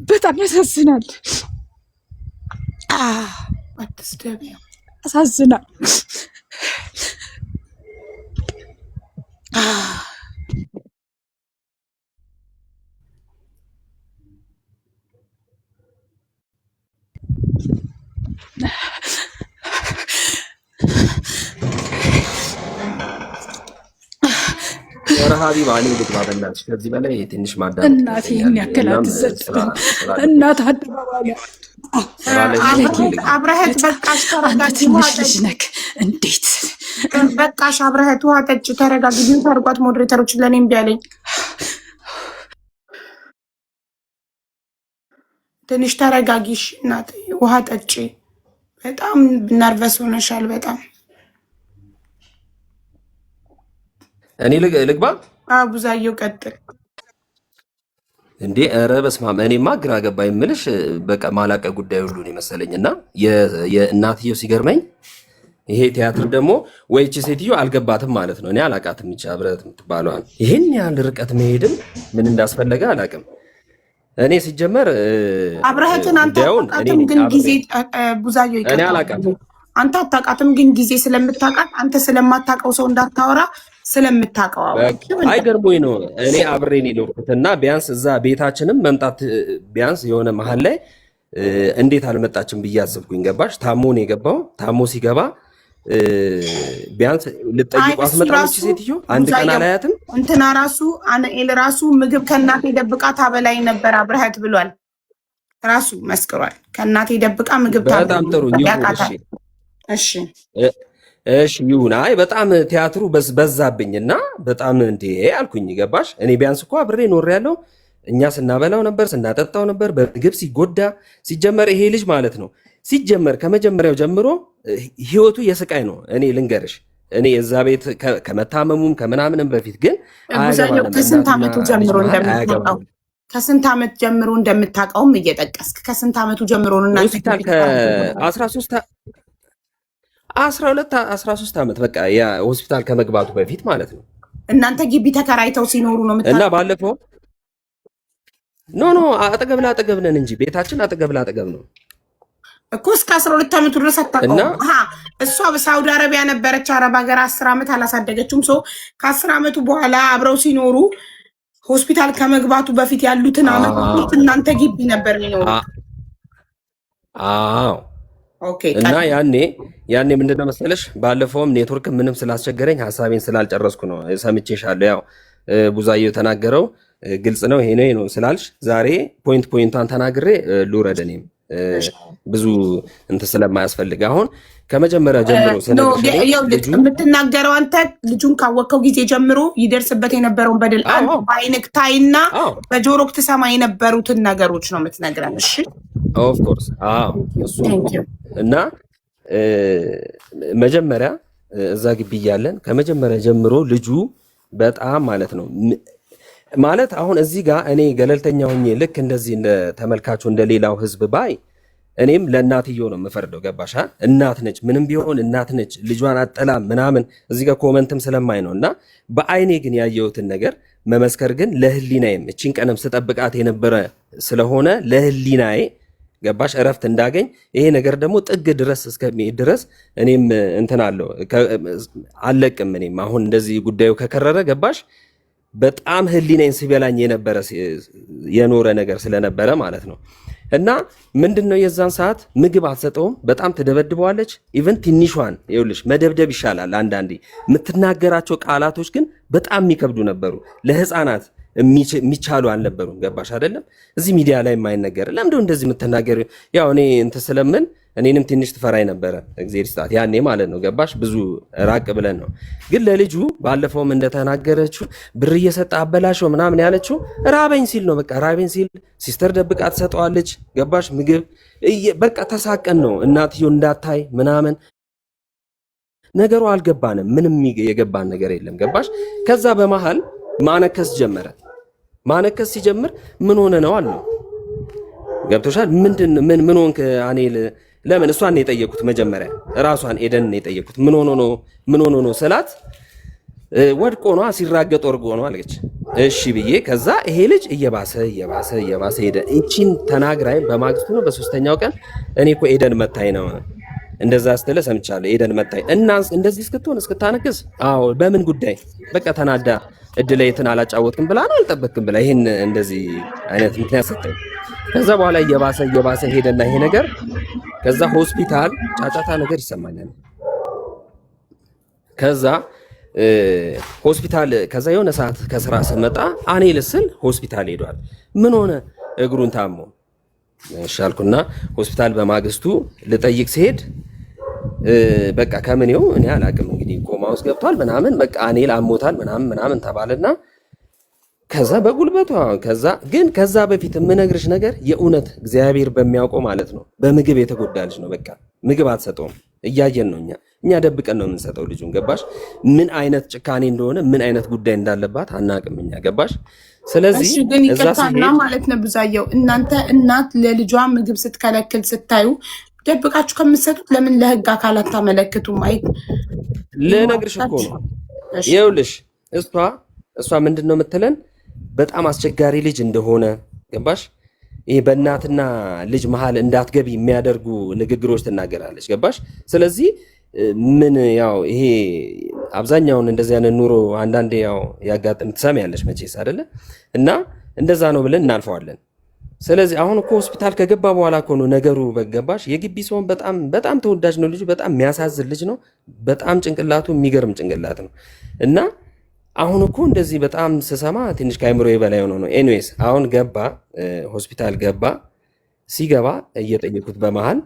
በጣም ያሳዝናል። አትስደቢው። ያሳዝናል። ረሃቢ ባኒ ልግባ በእናትሽ ከዚህ በላይ ትንሽ ማዳመጥ እናቴ ይህን ያክል አትዘጥብን። እናት አደባባይ አብረህት በቃሽ፣ ተረጋጊ። ትንሽ ልጅ ነክ እንዴት በቃሽ፣ አብረህት ውሃ ጠጭ፣ ተረጋጊ። ግን ታርጓት ሞዴሬተሮች ለኔ እምቢ አለኝ። ትንሽ ተረጋጊሽ እናት፣ ውሃ ጠጭ። በጣም ነርቨስ ሆነሻል። በጣም እኔ ልግባ። ቡዛየው ቀጥል እንዴ! ኧረ በስመ አብ! እኔማ ግራ ገባኝ የምልሽ በቃ ማላቀ ጉዳይ ሁሉ ነው መሰለኝ። እና የእናትየው ሲገርመኝ ይሄ ቲያትር ደግሞ ወይቺ ሴትዮ አልገባትም ማለት ነው። እኔ አላቃትም ይቻ ብረት የምትባለዋን ይሄን ያህል ርቀት መሄድም ምን እንዳስፈለገ አላቅም። እኔ ሲጀመር አብረህትን አንተ አታውቃትም፣ ግን ጊዜ ቡዛየው ይቀጥል። እኔ አላቃትም፣ አንተ አታውቃትም፣ ግን ጊዜ ስለምታውቃት አንተ ስለማታውቀው ሰው እንዳታወራ ስለምታውቀው አይገርሞኝ ነው። እኔ አብሬን የኖርኩት እና ቢያንስ እዛ ቤታችንም መምጣት ቢያንስ የሆነ መሀል ላይ እንዴት አልመጣችም ብዬ አስብኩኝ። ገባሽ? ታሞ ነው የገባው። ታሞ ሲገባ ቢያንስ ልጠይቋት መጣች ሴትዮ። አንድ ቀን አላያትም። እንትና ራሱ አነኤል ራሱ ምግብ ከእናቴ ደብቃ ታበላኝ ነበር አብረሃት ብሏል። ራሱ መስክሯል። ከእናቴ ደብቃ ምግብ በጣም ጥሩ እሺ እሺ ይሁን። አይ በጣም ቲያትሩ በዛብኝ እና በጣም እንዴ አልኩኝ። ገባሽ? እኔ ቢያንስ እኮ አብሬ ኖር ያለው እኛ ስናበላው ነበር፣ ስናጠጣው ነበር። በምግብ ሲጎዳ ሲጀመር ይሄ ልጅ ማለት ነው ሲጀመር ከመጀመሪያው ጀምሮ ህይወቱ የስቃይ ነው። እኔ ልንገርሽ፣ እኔ እዛ ቤት ከመታመሙም ከምናምንም በፊት ግን ከስንት ዓመቱ ጀምሮ እንደምታውቀው ከስንት ዓመት ጀምሮ እንደምታውቀውም እየጠቀስክ ከስንት ዓመቱ ጀምሮ ነው ሆስፒታል ከ13 ዓመት በቃ ያ ሆስፒታል ከመግባቱ በፊት ማለት ነው። እናንተ ግቢ ተከራይተው ሲኖሩ ነው እና ባለፈው ኖ አጠገብ ለአጠገብ ነን እንጂ ቤታችን አጠገብ ለአጠገብ ነው እኮ እስከ 12 ዓመቱ ድረስ አታውቀውም። እሷ በሳውዲ አረቢያ ነበረች፣ አረብ ሀገር 10 ዓመት አላሳደገችውም። ሰው ከ10 ዓመቱ በኋላ አብረው ሲኖሩ ሆስፒታል ከመግባቱ በፊት ያሉትን ዓመት እናንተ ግቢ ነበር የሚኖሩ። አዎ እና ያኔ ምንድነው መሰለሽ ባለፈውም ኔትወርክ ምንም ስላስቸገረኝ ሀሳቤን ስላልጨረስኩ ነው። ሰምቼሻለሁ። ያው ቡዛየው ተናገረው ግልጽ ነው ይሄ ነው ስላልሽ ዛሬ ፖይንቷን ተናግሬ ልውረድ። እኔም ብዙ እንትን ስለማያስፈልግ አሁን ከመጀመሪያ ጀምሮ የምትናገረው አንተ ልጁን ካወቀው ጊዜ ጀምሮ ይደርስበት የነበረውን በደል በአይንክ ታይና በጆሮክ ትሰማ የነበሩትን ነገሮች ነው የምትነግረን። እሺ ኦፍኮርስ እሱ እና መጀመሪያ እዛ ግቢ እያለን ከመጀመሪያ ጀምሮ ልጁ በጣም ማለት ነው ማለት አሁን እዚህ ጋር እኔ ገለልተኛ ሆኜ ልክ እንደዚህ እንደ ተመልካቹ እንደ ሌላው ህዝብ ባይ እኔም ለእናትየው ነው የምፈርደው። ገባሻ? እናት ነች፣ ምንም ቢሆን እናት ነች። ልጇን አጠላም ምናምን እዚህ ጋር ኮመንትም ስለማይ ነው እና በአይኔ ግን ያየሁትን ነገር መመስከር ግን ለህሊናዬም እቺን ቀንም ስጠብቃት የነበረ ስለሆነ ለህሊናዬ ገባሽ እረፍት እንዳገኝ ይሄ ነገር ደግሞ ጥግ ድረስ እስከሚሄድ ድረስ እኔም እንትን አለው አለቅም። እኔም አሁን እንደዚህ ጉዳዩ ከከረረ ገባሽ በጣም ህሊናዬን ሲበላኝ የኖረ ነገር ስለነበረ ማለት ነው። እና ምንድነው የዛን ሰዓት ምግብ አትሰጠውም፣ በጣም ትደበድበዋለች። ኢቨን ትንሿን ይኸውልሽ መደብደብ ይሻላል። አንዳንዴ የምትናገራቸው ቃላቶች ግን በጣም የሚከብዱ ነበሩ። ለህፃናት የሚቻሉ አልነበሩም። ገባሽ አይደለም? እዚህ ሚዲያ ላይ የማይነገር ለምንድነው እንደዚህ የምትናገር? ያው እኔ እንትን ስለምን እኔንም ትንሽ ትፈራኝ ነበረ እግዚአብሔር ይስጣት ያኔ ማለት ነው። ገባሽ? ብዙ ራቅ ብለን ነው። ግን ለልጁ ባለፈውም እንደተናገረችው ብር እየሰጠ አበላሸው ምናምን ያለችው ራበኝ ሲል ነው። በቃ ራበኝ ሲል ሲስተር ደብቃ ትሰጠዋለች። ገባሽ? ምግብ በቃ ተሳቀን ነው እናትየው እንዳታይ ምናምን ነገሩ አልገባንም። ምንም የገባን ነገር የለም። ገባሽ? ከዛ በመሃል ማነከስ ጀመረ። ማነከስ ሲጀምር ምን ሆነ ነው አለው። ገብቶሻል? ምን ሆንክ አኔል? ለምን እሷን ነው የጠየቁት መጀመሪያ ራሷን ኤደን ነው የጠየቁት። ምን ሆኖ ነው ስላት ወድቆ ነው ሲራገጥ ወርጎ ነው አለች። እሺ ብዬ ከዛ ይሄ ልጅ እየባሰ ሄደ። እቺን ተናግራይ በማግስቱ ነው በሶስተኛው ቀን እኔ እኮ ኤደን መታኝ ነው እንደዛ ስትለ ሰምቻለሁ። ኤደን መታኝ እና እንደዚህ እስክትሆን እስክታነክስ፣ አዎ በምን ጉዳይ በቃ ተናዳ እድለይትን አላጫወትክም ብላ ነው አልጠበቅክም ብላ ይሄን እንደዚህ አይነት ምክንያት ሰጠኝ። ከዛ በኋላ እየባሰ ሄደና ይሄ ነገር ከዛ ሆስፒታል ጫጫታ ነገር ይሰማኛል። ከዛ ሆስፒታል ከዛ የሆነ ሰዓት ከስራ ስመጣ እኔ ልስል ሆስፒታል ሄዷል። ምን ሆነ? እግሩን ታሞ ሻልኩና ሆስፒታል በማግስቱ ልጠይቅ ሲሄድ በቃ ከምኔው እኔ አላቅም እንግዲህ ኮማ ውስጥ ገብቷል ምናምን በቃ እኔ ላሞታል ምናምን ተባለና ከዛ በጉልበቷ ከዛ በፊት የምነግርሽ ነገር የእውነት እግዚአብሔር በሚያውቀው ማለት ነው በምግብ የተጎዳ ልጅ ነው። በቃ ምግብ አትሰጠውም። እያየን ነው እኛ ደብቀን ነው የምንሰጠው ልጁን። ገባሽ? ምን አይነት ጭካኔ እንደሆነ ምን አይነት ጉዳይ እንዳለባት አናቅም እኛ። ገባሽ? ስለዚህ ግን ይቅርታና ማለት ነው ብዙአየሁ፣ እናንተ እናት ለልጇ ምግብ ስትከለክል ስታዩ ደብቃችሁ ከምትሰጡት ለምን ለህግ አካላት ታመለክቱም? አይ ልነግርሽ እኮ ነው። ይኸውልሽ እሷ ምንድነው የምትለን በጣም አስቸጋሪ ልጅ እንደሆነ ገባሽ? ይሄ በእናትና ልጅ መሃል እንዳትገቢ የሚያደርጉ ንግግሮች ትናገራለች። ገባሽ? ስለዚህ ምን ያው ይሄ አብዛኛውን እንደዚህ አይነት ኑሮ አንዳንዴ ያው ያጋጥም ትሰሚያለሽ መቼስ አይደለ? እና እንደዛ ነው ብለን እናልፈዋለን። ስለዚህ አሁን እኮ ሆስፒታል ከገባ በኋላ እኮ ነው ነገሩ። በገባሽ? የግቢ ሰውን በጣም ተወዳጅ ነው ልጁ። በጣም የሚያሳዝን ልጅ ነው። በጣም ጭንቅላቱ የሚገርም ጭንቅላት ነው። እና አሁን እኮ እንደዚህ በጣም ስሰማ ትንሽ ከአይምሮ በላይ ሆኖ ነው። ኤኒዌይስ አሁን ገባ ሆስፒታል ገባ። ሲገባ እየጠየኩት በመሃል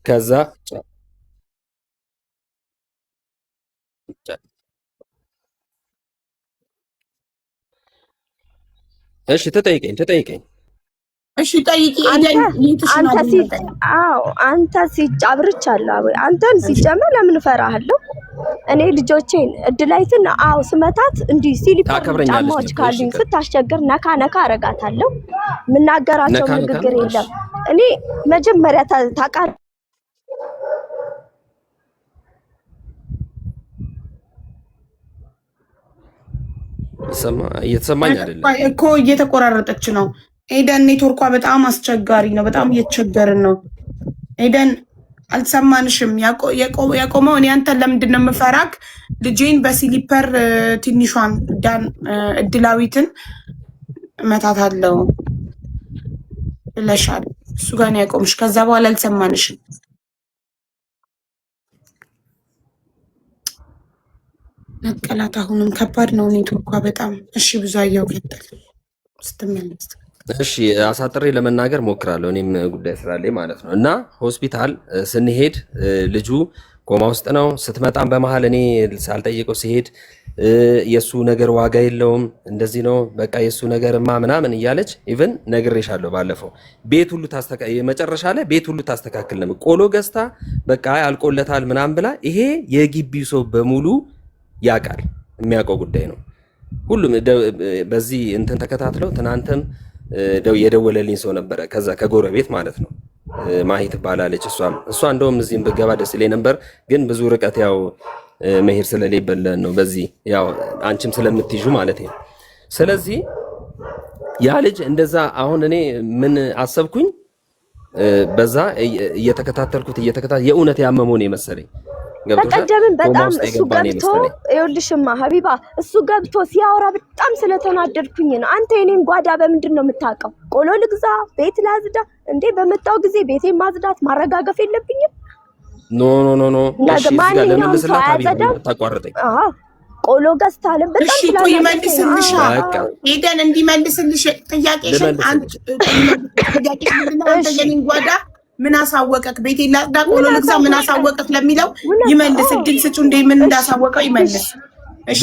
ከዛ እሺ ተጠይቀኝ እሺ ጠይቂ። አንተ ሲጫብርቻለሁ ወይ አንተን ሲጀመር ለምን እፈራሃለሁ? እኔ ልጆቼን እድላይትን ስመታት እንዲህ ሲሊፐር ጫማዎች ካሉኝ ስታስቸግር ነካ አረጋታለሁ። የምናገራቸው ንግግር የለም። እኔ መጀመሪያ ታቃር እየተሰማኝ አይደለም እኮ እየተቆራረጠች ነው። ኤደን ኔትወርኳ በጣም አስቸጋሪ ነው። በጣም እየተቸገርን ነው። ኤደን አልሰማንሽም። ያቆመው እኔ አንተን ለምንድን ነው የምፈራክ? ልጄን በሲሊፐር ትንሿን እድላዊትን እመታታለሁ ብለሻል። እሱ ጋር ነው ያቆምሽ። ከዛ በኋላ አልሰማንሽም። መቀላት አሁንም ከባድ ነው ኔትወርኳ በጣም። እሺ ብዙአየሁ ቀጥል ስትመለስ። እሺ አሳጥሬ ለመናገር ሞክራለሁ። እኔም ጉዳይ ስላለኝ ማለት ነው። እና ሆስፒታል ስንሄድ ልጁ ኮማ ውስጥ ነው። ስትመጣም በመሃል እኔ ሳልጠይቀው ሲሄድ የሱ ነገር ዋጋ የለውም እንደዚህ ነው በቃ የሱ ነገርማ ምናምን እያለች ኢቭን ነግሬሻለሁ ባለፈው ቤት ሁሉ መጨረሻ ላይ ቤት ሁሉ ታስተካክል ነው። ቆሎ ገዝታ በቃ አልቆለታል ምናምን ብላ ይሄ የግቢው ሰው በሙሉ ያውቃል፣ የሚያውቀው ጉዳይ ነው። ሁሉም በዚህ እንትን ተከታትለው ትናንትም የደወለልኝ ሰው ነበረ ከዛ ከጎረቤት ማለት ነው። ማሂ ትባላለች። እሷ እንደውም እዚህም ብገባ ደስ ይለኝ ነበር፣ ግን ብዙ ርቀት ያው መሄድ ስለሌበለን ነው። በዚህ ያው አንቺም ስለምትይዙ ማለት ነው። ስለዚህ ያ ልጅ እንደዛ አሁን እኔ ምን አሰብኩኝ በዛ እየተከታተልኩት የእውነት ያመመው ነው የመሰለኝ። በቀደምን በጣም እሱ ገብቶ ይኸውልሽማ ሀቢባ እሱ ገብቶ ሲያወራ በጣም ስለተናደድኩኝ ነው። አንተ የኔን ጓዳ በምንድን ነው የምታውቀው? ቆሎ ልግዛ፣ ቤት ላዝዳ እንዴ? በመጣው ጊዜ ቤቴን ማጽዳት ማረጋገፍ የለብኝም? ኖ እሺ ማንኛውም ሰው አያጸዳም። ቆሎ ገዝታለ በጣም ይመልስልሻል። ሄደን እንዲመልስልሽ ጥያቄሽን አንተ የኔን ጓዳ ምን አሳወቀክ? ቤቴ ላጽዳ፣ ቆሎ ልግዛ ምን አሳወቀክ ለሚለው ይመልስ። እድል ስጪው እንደ ምን እንዳሳወቀው ይመልስ። እሺ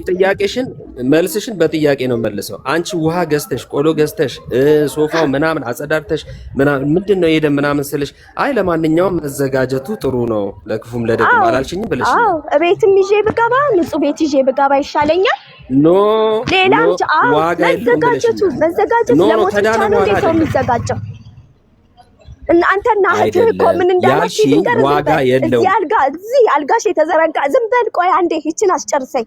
ጥያቄሽን መልስሽን በጥያቄ ነው መልሰው። አንቺ ውሃ ገዝተሽ ቆሎ ገዝተሽ ሶፋው ምናምን አጸዳድተሽ ምናምን ምንድነው ሄደ ምናምን ስልሽ አይ ለማንኛውም መዘጋጀቱ ጥሩ ነው ለክፉም ለደግም አላልሽኝም ብለሽ ነው። ቤትም ይዤ ብገባ ንጹህ ቤት ይዤ ብገባ ይሻለኛል። ኖ ሌላም ዋጋ መዘጋጀቱ ለሞት ብቻ ነው እንዴት ነው የሚዘጋጀው? አንተና እህትህ እኮ ምን እንዳልሽ ዋጋ የለውም። እዚህ አልጋሽ የተዘረጋ ዝም በል ቆይ አንዴ ይችን አስጨርሰኝ።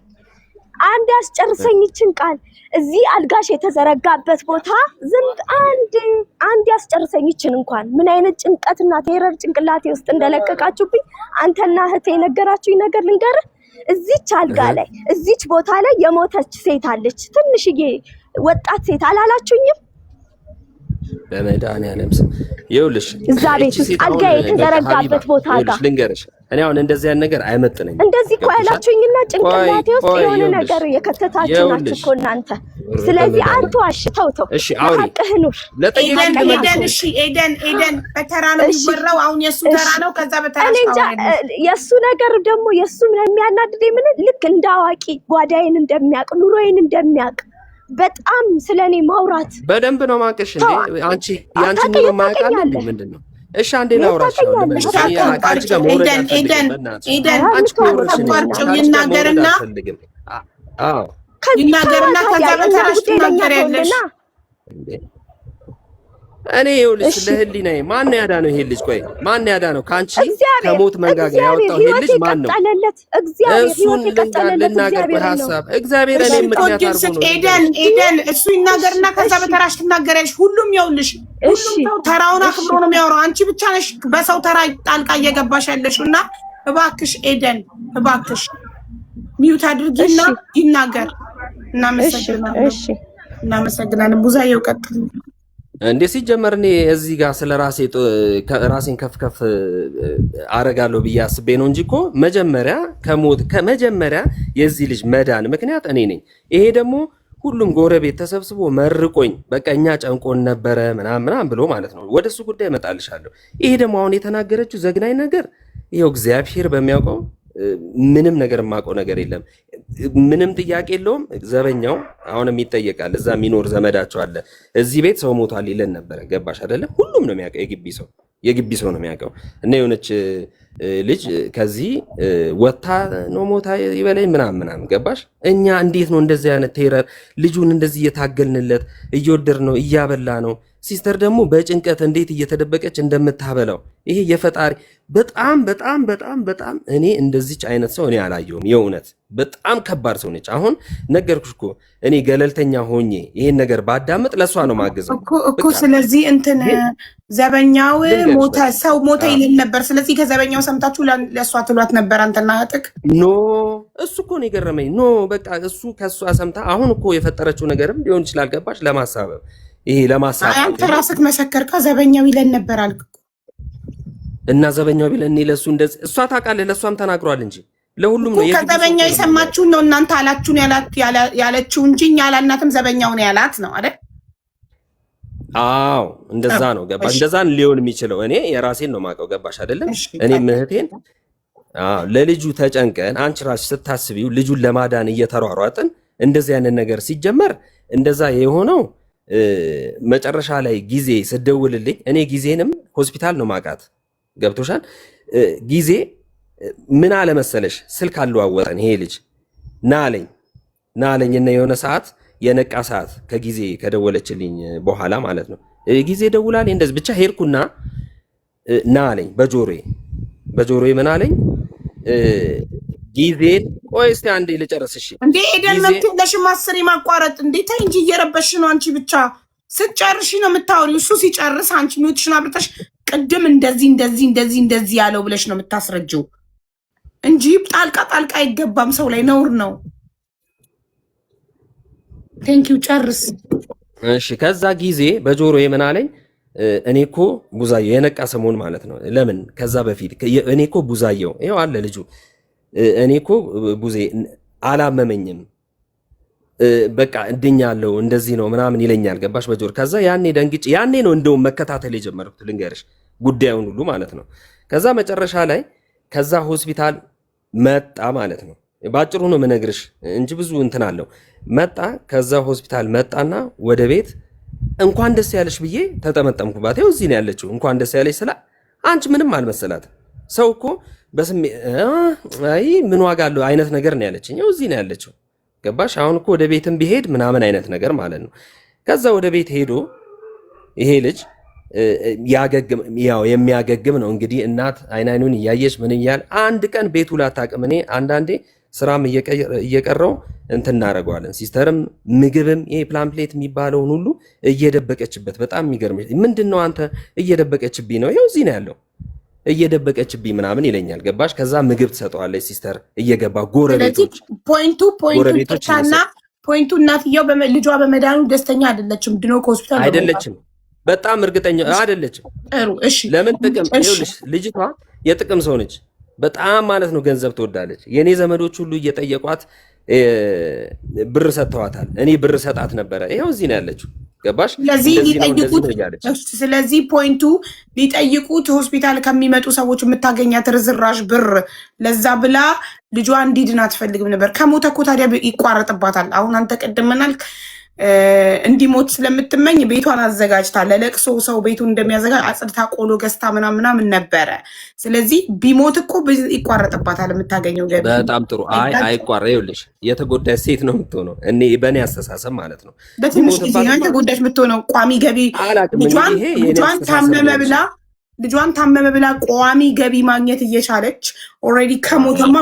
አንድ ያስጨርሰኝ ይችን ቃል እዚህ አልጋሽ የተዘረጋበት ቦታ ዝም አንድ ያስጨርሰኝ ይችን እንኳን ምን አይነት ጭንቀትና ቴረር ጭንቅላቴ ውስጥ እንደለቀቃችሁብኝ አንተና እህቴ የነገራችሁኝ ነገር ልንገርህ። እዚች አልጋ ላይ እዚች ቦታ ላይ የሞተች ሴት አለች፣ ትንሽዬ ወጣት ሴት አላላችሁኝም? በመድኃኒዓለም ስም ይኸውልሽ፣ እዛ ቤት ውስጥ አልጋ የተዘረጋበት ቦታ ጋር ልንገርሽ፣ እኔ አሁን እንደዚህ ያን ነገር አይመጥነኝም። እንደዚህ እኮ ያላችሁኝና ጭንቅላቴ ውስጥ የሆነ ነገር የከተታችሁ ናችሁ እኮ እናንተ። ስለዚህ አትዋሽ፣ ተው። እሺ አውሪ፣ ሀቅህኑር ኤደን። እሺ ኤደን በተራ ነው የሚወራው። አሁን የሱ ተራ ነው። ከዛ በተራ የሱ ነገር ደግሞ የሱ የሚያናድደኝ ምን ልክ እንደ አዋቂ ጓዳዬን እንደሚያውቅ ኑሮዬን እንደሚያውቅ በጣም ስለኔ ማውራት በደንብ ነው ማቀሽ እንዴ አንቺ ያንቺን ነው ማያውቃል እንዴ ምንድነው? እሺ አንዴ ላውራሽ ነው ኤደን አንቺ ቆርጭው ይናገርና ይናገርና ከዛ በተራሽ ትናገሪያለሽ። እኔ ይኸውልሽ ለህሊናዬ ማን ነው ያዳነው? ይሄ ልጅ ቆይ ማን ነው ያዳነው? ካንቺ ከሞት መንጋጋ ያወጣው ይሄ ልጅ ማን ነው? እሱን ልናገር በሐሳብ እግዚአብሔር እኔ ምክንያት አድርጎ ነው። ኤደን እሱ ይናገርና ከዛ በተራሽ ትናገሪያለሽ። ሁሉም ይኸውልሽ ሁሉም ሰው ተራውን አክብሮ ነው የሚያወራው። አንቺ ብቻ ነሽ በሰው ተራ ጣልቃ እየገባሽ ያለሽውና እባክሽ ኤደን እባክሽ ሚውት አድርጊና ይናገር። እናመሰግናለን። ቡዛየው ቀጥል። እንዴ ሲጀመር እኔ እዚህ ጋር ስለ ራሴን ከፍ አረጋለሁ ብዬ አስቤ ነው እንጂ እኮ ከመጀመሪያ የዚህ ልጅ መዳን ምክንያት እኔ ነኝ። ይሄ ደግሞ ሁሉም ጎረቤት ተሰብስቦ መርቆኝ በቃ እኛ ጨንቆን ነበረ ምናምን ብሎ ማለት ነው። ወደ እሱ ጉዳይ እመጣልሻለሁ። ይሄ ደግሞ አሁን የተናገረችው ዘግናኝ ነገር ይኸው እግዚአብሔር በሚያውቀው ምንም ነገር የማውቀው ነገር የለም። ምንም ጥያቄ የለውም። ዘበኛው አሁንም ይጠየቃል። እዛ የሚኖር ዘመዳቸው አለ። እዚህ ቤት ሰው ሞቷል ይለን ነበረ። ገባሽ አይደለም? ሁሉም ነው የሚያውቀው። የግቢ ሰው ነው የሚያውቀው። እና የሆነች ልጅ ከዚህ ወታ ነው ሞታ ይበለኝ ምናምን ገባሽ? እኛ እንዴት ነው እንደዚህ አይነት ቴረር ልጁን እንደዚህ እየታገልንለት እየወደር ነው እያበላ ነው። ሲስተር ደግሞ በጭንቀት እንዴት እየተደበቀች እንደምታበላው ይሄ የፈጣሪ በጣም እኔ እንደዚች አይነት ሰው እኔ አላየሁም። የእውነት በጣም ከባድ ሰው ነች። አሁን ነገርኩሽ እኮ እኔ ገለልተኛ ሆኜ ይሄን ነገር ባዳምጥ ለሷ ነው ማገዘው እኮ። ስለዚህ እንትን ዘበኛው ሰው ሞተ ይልን ነበር። ስለዚህ ከዘበኛው ሰምታችሁ ለሷ ትሏት ነበር አንተና አጥቅ ኖ እሱ እኮ ነው የገረመኝ። ኖ በቃ እሱ ከሷ ሰምታ አሁን እኮ የፈጠረችው ነገርም ሊሆን ይችላል። ገባሽ? ለማሳበብ ይሄ ለማሳበብ አንተ ራስህ መሰከርካ ዘበኛው ይለን ነበር አልክ እና ዘበኛው ቢለን እኔ ለሱ እንደዚህ እሷ ታውቃለህ። ለሷም ተናግሯል እንጂ ለሁሉም ነው ከዘበኛው የሰማችሁን ነው እናንተ አላችሁን ያለችው እንጂ እኛ አላልናትም። ዘበኛውን ያላት ነው አይደል? አዎ እንደዛ ነው። ገባሽ? እንደዛን ሊሆን የሚችለው እኔ የራሴን ነው ማውቀው። ገባሽ አይደለም? እኔ ምህቴን ለልጁ ተጨንቀን አንቺ ራስሽ ስታስቢው ልጁን ለማዳን እየተሯሯጥን እንደዚህ አይነት ነገር ሲጀመር እንደዛ የሆነው መጨረሻ ላይ ጊዜ ስደውልልኝ እኔ ጊዜንም ሆስፒታል ነው ማውቃት። ገብቶሻል? ጊዜ ምን አለ መሰለሽ ስልክ አለዋወጠን። ይሄ ልጅ ና አለኝ እና የሆነ ሰዓት የነቃ ሰዓት ከጊዜ ከደወለችልኝ በኋላ ማለት ነው ጊዜ ደውላልኝ እንደዚህ ብቻ ሄድኩና ና አለኝ በጆሮዬ ምን አለኝ ጊዜን ቆይ እስቲ አንዴ ልጨርስ። እሺ እንዴ ኤደን መጥተሽ ማስሪ ማቋረጥ እንዴ ታይ እንጂ እየረበሽ ነው። አንቺ ብቻ ስትጨርሺ ነው የምታወሪው። እሱ ሲጨርስ አንቺ ሚውትሽን አብርተሽ ቅድም እንደዚህ ያለው ብለሽ ነው የምታስረጂው እንጂ ጣልቃ አይገባም። ሰው ላይ ነውር ነው። ቴንኪው ጨርስ። እሺ ከዛ ጊዜ በጆሮዬ ምን አለኝ እኔ እኮ ቡዛየው የነቃ ሰሞን ማለት ነው። ለምን ከዛ በፊት እኔ እኮ ቡዛየው ይኸው አለ ልጁ እኔ እኮ ቡዜ አላመመኝም በቃ እድኛለሁ እንደዚህ ነው ምናምን ይለኛል። ገባሽ? በጆር ከዛ ያኔ ደንግጬ ያኔ ነው እንደውም መከታተል የጀመርኩት ልንገርሽ ጉዳዩን ሁሉ ማለት ነው። ከዛ መጨረሻ ላይ ከዛ ሆስፒታል መጣ ማለት ነው። ባጭሩ ነው የምነግርሽ እንጂ ብዙ እንትን አለው። መጣ ከዛ ሆስፒታል መጣና ወደ ቤት እንኳን ደስ ያለሽ ብዬ ተጠመጠምኩባት። ይኸው እዚህ ነው ያለችው። እንኳን ደስ ያለሽ ስላ አንቺ ምንም አልመሰላትም። ሰው እኮ በስሜ አይ ምን ዋጋ አለው አይነት ነገር ነው ያለችኝ። ይኸው እዚህ ነው ያለችው። ገባሽ? አሁን እኮ ወደ ቤትም ቢሄድ ምናምን አይነት ነገር ማለት ነው። ከዛ ወደ ቤት ሄዶ ይሄ ልጅ የሚያገግም ነው እንግዲህ። እናት አይኑን እያየች ምን እያል አንድ ቀን ቤቱ ላታቅም። እኔ አንዳንዴ ስራም እየቀረው እንትን እናደርገዋለን። ሲስተርም ምግብም ይሄ ፕላምፕሌት የሚባለውን ሁሉ እየደበቀችበት በጣም የሚገርም ምንድነው አንተ እየደበቀችብኝ ነው ይኸው እዚህ ነው ያለው እየደበቀችብኝ ምናምን ይለኛል። ገባሽ? ከዛ ምግብ ትሰጠዋለች ሲስተር እየገባ ጎረቤቶች ፖይንቱ እናትየው ልጇ በመዳኑ ደስተኛ አይደለችም። ድኖ ከሆስፒታል አይደለችም። በጣም እርግጠኛ አይደለችም። እሺ ለምን ጥቅም ይኸውልሽ፣ ልጅቷ የጥቅም ሰው ነች በጣም ማለት ነው። ገንዘብ ትወዳለች። የኔ ዘመዶች ሁሉ እየጠየቋት ብር ሰጥተዋታል። እኔ ብር ሰጣት ነበረ። ይኸው እዚህ ነው ያለችው። ገባሽ? ስለዚህ ፖይንቱ ሊጠይቁት ሆስፒታል ከሚመጡ ሰዎች የምታገኛት ርዝራሽ ብር ለዛ ብላ ልጇ እንዲድን አትፈልግም ነበር። ከሞተ እኮ ታዲያ ይቋረጥባታል። አሁን አንተ ቅድም ምናልክ እንዲሞት ስለምትመኝ ቤቷን አዘጋጅታ ለለቅሶ ሰው ቤቱን እንደሚያዘጋጅ አጽድታ ቆሎ ገዝታ ምናምን ነበረ። ስለዚህ ቢሞት እኮ ይቋረጥባታል የምታገኘው ገቢ። በጣም ጥሩ። አይቋረጥ። ይኸውልሽ የተጎዳች ሴት ነው የምትሆነው። እኔ በእኔ አስተሳሰብ ማለት ነው። በትንሽ ጊዜ ነው የተጎዳች የምትሆነው። ቋሚ ገቢ ልጇን ታመመ ብላ ቋሚ ገቢ ማግኘት እየቻለች ኦልሬዲ ከሞተማ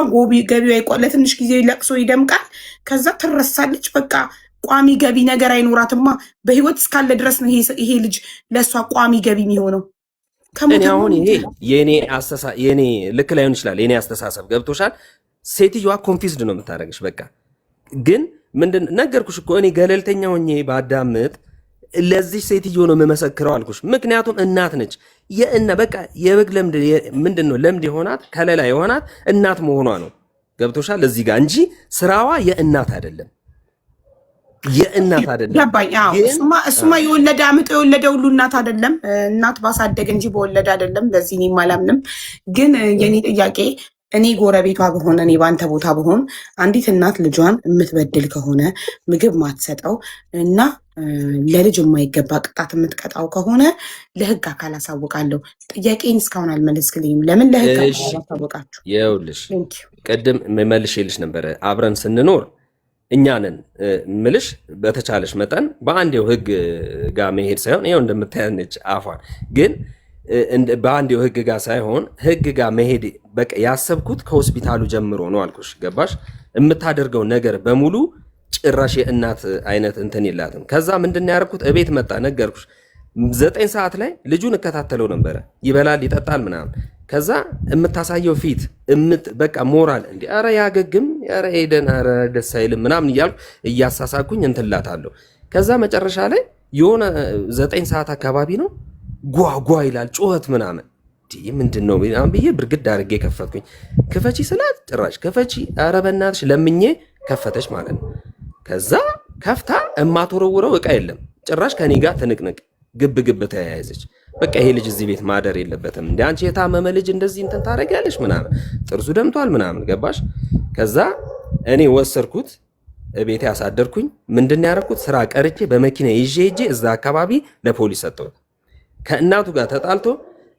ገቢዋ ለትንሽ ጊዜ ለቅሶ ይደምቃል። ከዛ ትረሳለች። በቃ ቋሚ ገቢ ነገር አይኖራትማ። በህይወት እስካለ ድረስ ነው ይሄ ልጅ ለእሷ ቋሚ ገቢ የሚሆነው። አሁን ይሄ የኔ ልክ ላይሆን ይችላል። የኔ አስተሳሰብ ገብቶሻል። ሴትዮዋ ኮንፊዝድ ነው የምታደርግሽ። በቃ ግን ምንድን ነገርኩሽ እኮ እኔ ገለልተኛ ሆኜ ባዳምጥ ለዚህ ሴትዮ ነው የምመሰክረው አልኩሽ። ምክንያቱም እናት ነች። በቃ የበግ ለምድ ምንድን ነው ለምድ የሆናት ከለላ የሆናት እናት መሆኗ ነው። ገብቶሻል እዚህ ጋር እንጂ ስራዋ የእናት አይደለም። የእናት አይደለም። ገባኝ። እሱማ የወለደ አምጦ የወለደ ሁሉ እናት አይደለም። እናት ባሳደግ እንጂ በወለደ አይደለም። በዚህ እኔም አላምንም። ግን የኔ ጥያቄ እኔ ጎረቤቷ በሆነ እኔ በአንተ ቦታ በሆን አንዲት እናት ልጇን የምትበድል ከሆነ ምግብ ማትሰጠው እና ለልጅ የማይገባ ቅጣት የምትቀጣው ከሆነ ለህግ አካል አሳውቃለሁ። ጥያቄን እስካሁን አልመለስክልኝም። ለምን ለህግ አካል አሳውቃችሁ? ይኸውልሽ ቅድም መልሼልሽ ነበረ። አብረን ስንኖር እኛንን ምልሽ በተቻለሽ መጠን በአንዴው ህግ ጋር መሄድ ሳይሆን ይኸው እንደምታያነች አፏን ግን በአንዴው ህግ ጋር ሳይሆን ህግ ጋር መሄድ በቃ ያሰብኩት ከሆስፒታሉ ጀምሮ ነው አልኩሽ። ገባሽ? የምታደርገው ነገር በሙሉ ጭራሽ የእናት አይነት እንትን የላትም። ከዛ ምንድን ያደረኩት እቤት መጣ ነገርኩሽ። 9 ሰዓት ላይ ልጁን እከታተለው ነበረ። ይበላል ይጠጣል ምናምን። ከዛ የምታሳየው ፊት በቃ ሞራል እንዲ ኧረ ያገግም ኧረ ሄደን ኧረ ደስ አይልም ምናምን እያልኩ እያሳሳኩኝ እንትላታለሁ። ከዛ መጨረሻ ላይ የሆነ 9 ሰዓት አካባቢ ነው ጓጓ ይላል ጩኸት ምናምን። ምንድን ነው ብዬ ብርግድ አድርጌ ከፈትኩኝ። ክፈቺ ስላት ጭራሽ ክፈቺ ኧረ በእናትሽ ለምኜ ከፈተች ማለት ነው። ከዛ ከፍታ እማትወረውረው እቃ የለም ጭራሽ ከኔ ጋር ትንቅንቅ ግብ ተያያዘች። በቃ ይሄ ልጅ እዚህ ቤት ማደር የለበትም እንደ አንቺ የታመመ ልጅ እንደዚህ እንትን ታደርጊያለሽ ምናምን ጥርሱ ደምቷል ምናምን ገባሽ? ከዛ እኔ ወሰርኩት ቤቴ ያሳደርኩኝ። ምንድን ያደረኩት ስራ ቀርቼ በመኪና ይዤ እዛ አካባቢ ለፖሊስ ሰጠሁት። ከእናቱ ጋር ተጣልቶ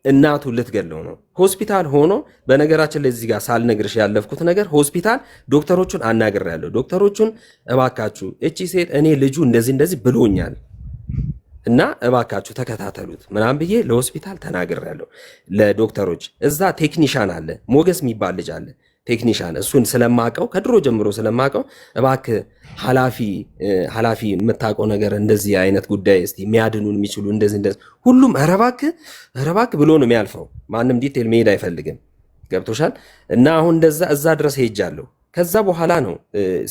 እናቱ ልትገለው ነው። ሆስፒታል ሆኖ በነገራችን ላይ እዚህ ጋር ሳልነግርሽ ያለፍኩት ነገር ሆስፒታል ዶክተሮቹን አናግሬያለሁ። ዶክተሮቹን እባካችሁ እቺ ሴት እኔ ልጁ እንደዚህ ብሎኛል እና እባካችሁ ተከታተሉት ምናምን ብዬ ለሆስፒታል ተናግሬያለሁ። ለዶክተሮች እዛ ቴክኒሻን አለ ሞገስ የሚባል ልጅ አለ ቴክኒሻን። እሱን ስለማቀው ከድሮ ጀምሮ ስለማቀው እባክህ ኃላፊ የምታውቀው ነገር እንደዚህ አይነት ጉዳይ እስቲ የሚያድኑን የሚችሉ እንደዚህ ሁሉም ኧረ እባክህ ብሎ ነው የሚያልፈው። ማንም ዲቴል መሄድ አይፈልግም። ገብቶሻል? እና አሁን እንደዛ እዛ ድረስ ሄጃለሁ። ከዛ በኋላ ነው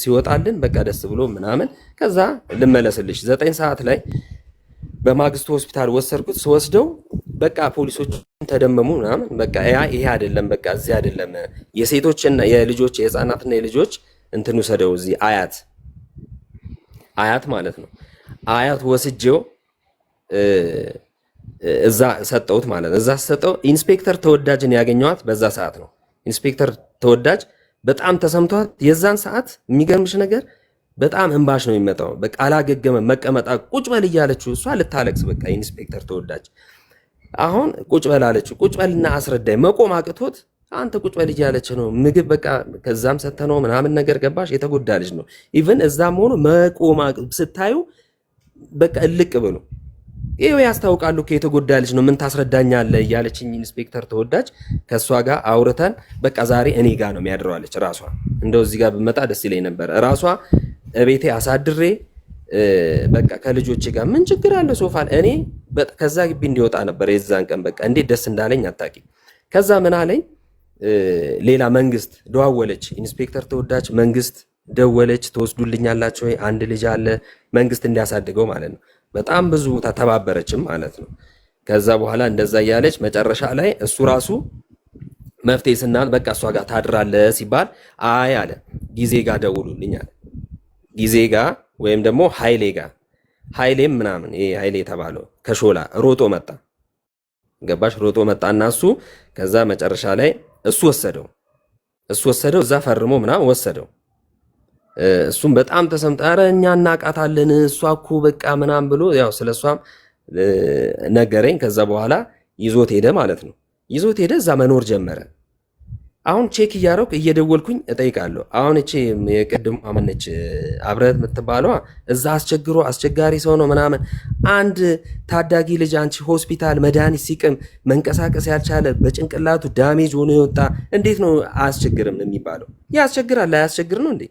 ሲወጣልን በቃ ደስ ብሎ ምናምን። ከዛ ልመለስልሽ 9 ሰዓት ላይ በማግስቱ ሆስፒታል ወሰድኩት። ስወስደው በቃ ፖሊሶች ተደመሙ ምናምን። በቃ ይሄ አይደለም በቃ እዚህ አይደለም የሴቶችና የልጆች የህፃናትና የልጆች እንትን ውሰደው እዚህ አያት ማለት ነው። አያት ወስጄው እዛ ሰጠሁት ማለት ነው። እዛ ሰጠው። ኢንስፔክተር ተወዳጅን ያገኘዋት በዛ ሰዓት ነው። ኢንስፔክተር ተወዳጅ በጣም ተሰምቷት የዛን ሰዓት የሚገርምሽ ነገር በጣም እንባሽ ነው የሚመጣው። በቃ አላገገመ መቀመጣ ቁጭ በል እያለችው እሷ ልታለቅስ በቃ ኢንስፔክተር ተወዳጅ አሁን ቁጭ በል አለችው። ቁጭ በልና አስረዳኝ መቆም አቅቶት አንተ ቁጭ በል እያለች ነው ምግብ በቃ ከዛም ሰተነው ምናምን ነገር ገባሽ። የተጎዳ ልጅ ነው። ኢቭን እዛም ሆኖ መቆም ስታዩ በቃ እልቅ ብሎ ይሄው ያስታውቃሉ ከተጎዳ ልጅ ነው ምን ታስረዳኛለህ እያለችኝ ኢንስፔክተር ተወዳጅ ከሷ ጋር አውርተን በቃ ዛሬ እኔ ጋር ነው የሚያድረው አለች። ራሷ እንደው እዚህ ጋር ብመጣ ደስ ይለኝ ነበር። ራሷ እቤቴ አሳድሬ በቃ ከልጆቼ ጋር ምን ችግር አለ ሶፋል እኔ ከዛ ግቢ እንዲወጣ ነበር የዛን ቀን በቃ እንዴት ደስ እንዳለኝ አታቂ። ከዛ ምን አለኝ ሌላ መንግስት ደዋወለች ኢንስፔክተር ተወዳጅ መንግስት ደወለች ተወስዱልኛላችሁ ወይ አንድ ልጅ አለ መንግስት እንዲያሳድገው ማለት ነው። በጣም ብዙ ተባበረችም ማለት ነው። ከዛ በኋላ እንደዛ እያለች መጨረሻ ላይ እሱ ራሱ መፍትሄ ስናል በቃ እሷ ጋር ታድራለህ ሲባል አይ አለ ጊዜ ጋር ደውሉልኝ አለ። ጊዜ ጋር ወይም ደግሞ ኃይሌ ጋር ኃይሌም ምናምን ይሄ ኃይሌ የተባለው ከሾላ ሮጦ መጣ ገባሽ ሮጦ መጣና እሱ ከዛ መጨረሻ ላይ እሱ ወሰደው እዛ ፈርሞ ምናምን ወሰደው። እሱም በጣም ተሰምጣ ኧረ እኛ እናቃታለን እሷ እኮ በቃ ምናምን ብሎ ያው ስለሷም ነገረኝ። ከዛ በኋላ ይዞት ሄደ ማለት ነው። ይዞት ሄደ እዛ መኖር ጀመረ። አሁን ቼክ እያደረኩ እየደወልኩኝ እጠይቃለሁ። አሁን እቺ የቅድም አመነች አብረት የምትባለዋ እዛ አስቸጋሪ ሰው ነው ምናምን አንድ ታዳጊ ልጅ አንቺ ሆስፒታል መድኃኒት ሲቅም መንቀሳቀስ ያልቻለ በጭንቅላቱ ዳሜጅ ሆኖ የወጣ እንዴት ነው አያስቸግርም የሚባለው? ያስቸግራል አያስቸግር ነው እንዴ?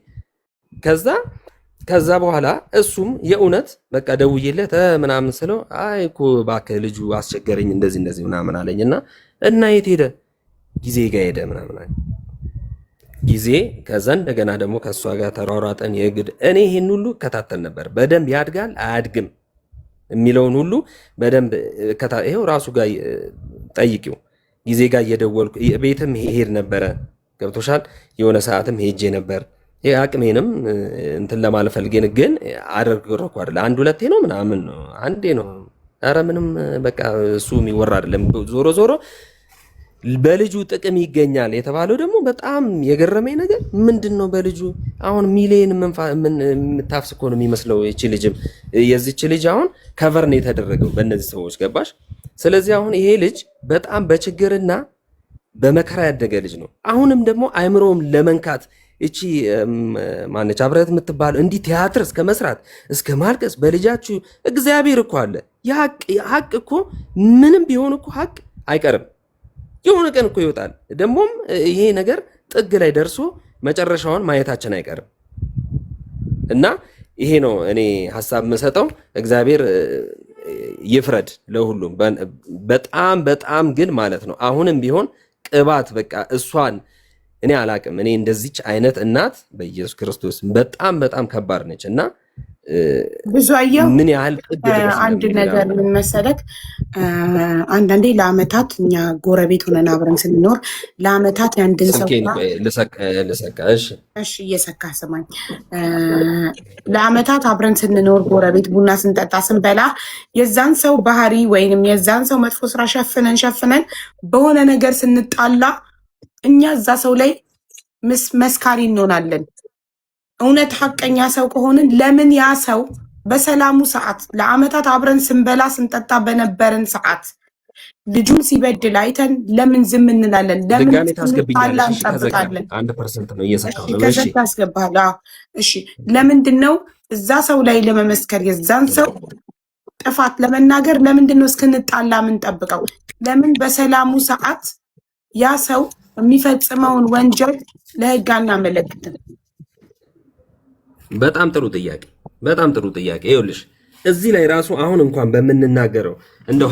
ከዛ በኋላ እሱም የእውነት በቃ ደውዬለት ምናምን ስለው አይ እኮ እባክህ ልጁ አስቸገረኝ እንደዚህ ምናምን አለኝና እና የት ሄደ? ጊዜ ጋር ሄደ ምናምን አለ ጊዜ። ከዛ እንደገና ደግሞ ከሷ ጋር ተሯሯጠን የግድ እኔ ይሄን ሁሉ እከታተል ነበር። በደንብ ያድጋል አያድግም የሚለውን ሁሉ በደንብ ይሄው ራሱ ጋር ጠይቂው። ጊዜ ጋር እየደወልኩ ቤትም ሄድ ነበረ ገብቶሻል። የሆነ ሰዓትም ሄጄ ነበር አቅሜንም እንትን ለማለት ፈልጌን ግን አደረኩ አይደል አንድ ሁለቴ ነው ምናምን ነው አንዴ ነው። ኧረ ምንም በቃ እሱ የሚወራ አይደለም። ዞሮ በልጁ ጥቅም ይገኛል የተባለው ደግሞ በጣም የገረመኝ ነገር ምንድነው? በልጁ አሁን ሚሊየን የምታፍስ እኮ ነው የሚመስለው። እቺ ልጅም የዚች ልጅ አሁን ከቨር ነው የተደረገው በእነዚህ ሰዎች ገባሽ? ስለዚህ አሁን ይሄ ልጅ በጣም በችግርና በመከራ ያደገ ልጅ ነው። አሁንም ደግሞ አይምሮም ለመንካት እቺ ማነች አብረት የምትባለው እንዲህ ቲያትር እስከ መስራት እስከ ማልቀስ በልጃችሁ እግዚአብሔር እኮ አለ። ሀቅ እኮ ምንም ቢሆን እኮ ሀቅ አይቀርም። የሆነ ቀን እኮ ይወጣል። ደግሞም ይሄ ነገር ጥግ ላይ ደርሶ መጨረሻውን ማየታችን አይቀርም እና ይሄ ነው እኔ ሀሳብ የምሰጠው። እግዚአብሔር ይፍረድ ለሁሉም። በጣም ግን ማለት ነው አሁንም ቢሆን ቅባት በቃ እሷን እኔ አላቅም። እኔ እንደዚች አይነት እናት በኢየሱስ ክርስቶስ በጣም ከባድ ነች እና ብዙ አየው ምን ያህል አንድ ነገር ምን መሰለክ፣ አንዳንዴ ለአመታት እኛ ጎረቤት ሆነን አብረን ስንኖር ለአመታት ያንድን ሰው እሺ እየሰካ ስማኝ፣ ለአመታት አብረን ስንኖር ጎረቤት ቡና ስንጠጣ ስንበላ የዛን ሰው ባህሪ ወይንም የዛን ሰው መጥፎ ስራ ሸፍነን በሆነ ነገር ስንጣላ እኛ እዛ ሰው ላይ መስካሪ እንሆናለን። እውነት ሐቀኛ ሰው ከሆንን ለምን ያ ሰው በሰላሙ ሰዓት ለአመታት አብረን ስንበላ ስንጠጣ በነበረን ሰዓት ልጁን ሲበድል አይተን ለምን ዝም እንላለን? ለምን እንጠብቃለን? 1% ነው እየሰካው ነው። እሺ ታስገባላ። እሺ ለምንድን ነው እዛ ሰው ላይ ለመመስከር የዛን ሰው ጥፋት ለመናገር ለምንድን ነው እስክንጣላ ምን ጠብቀው? ለምን በሰላሙ ሰዓት ያ ሰው የሚፈጽመውን ወንጀል ለህግ አናመለክትም? በጣም ጥሩ ጥያቄ። ይኸውልሽ እዚህ ላይ ራሱ አሁን እንኳን በምንናገረው እንደው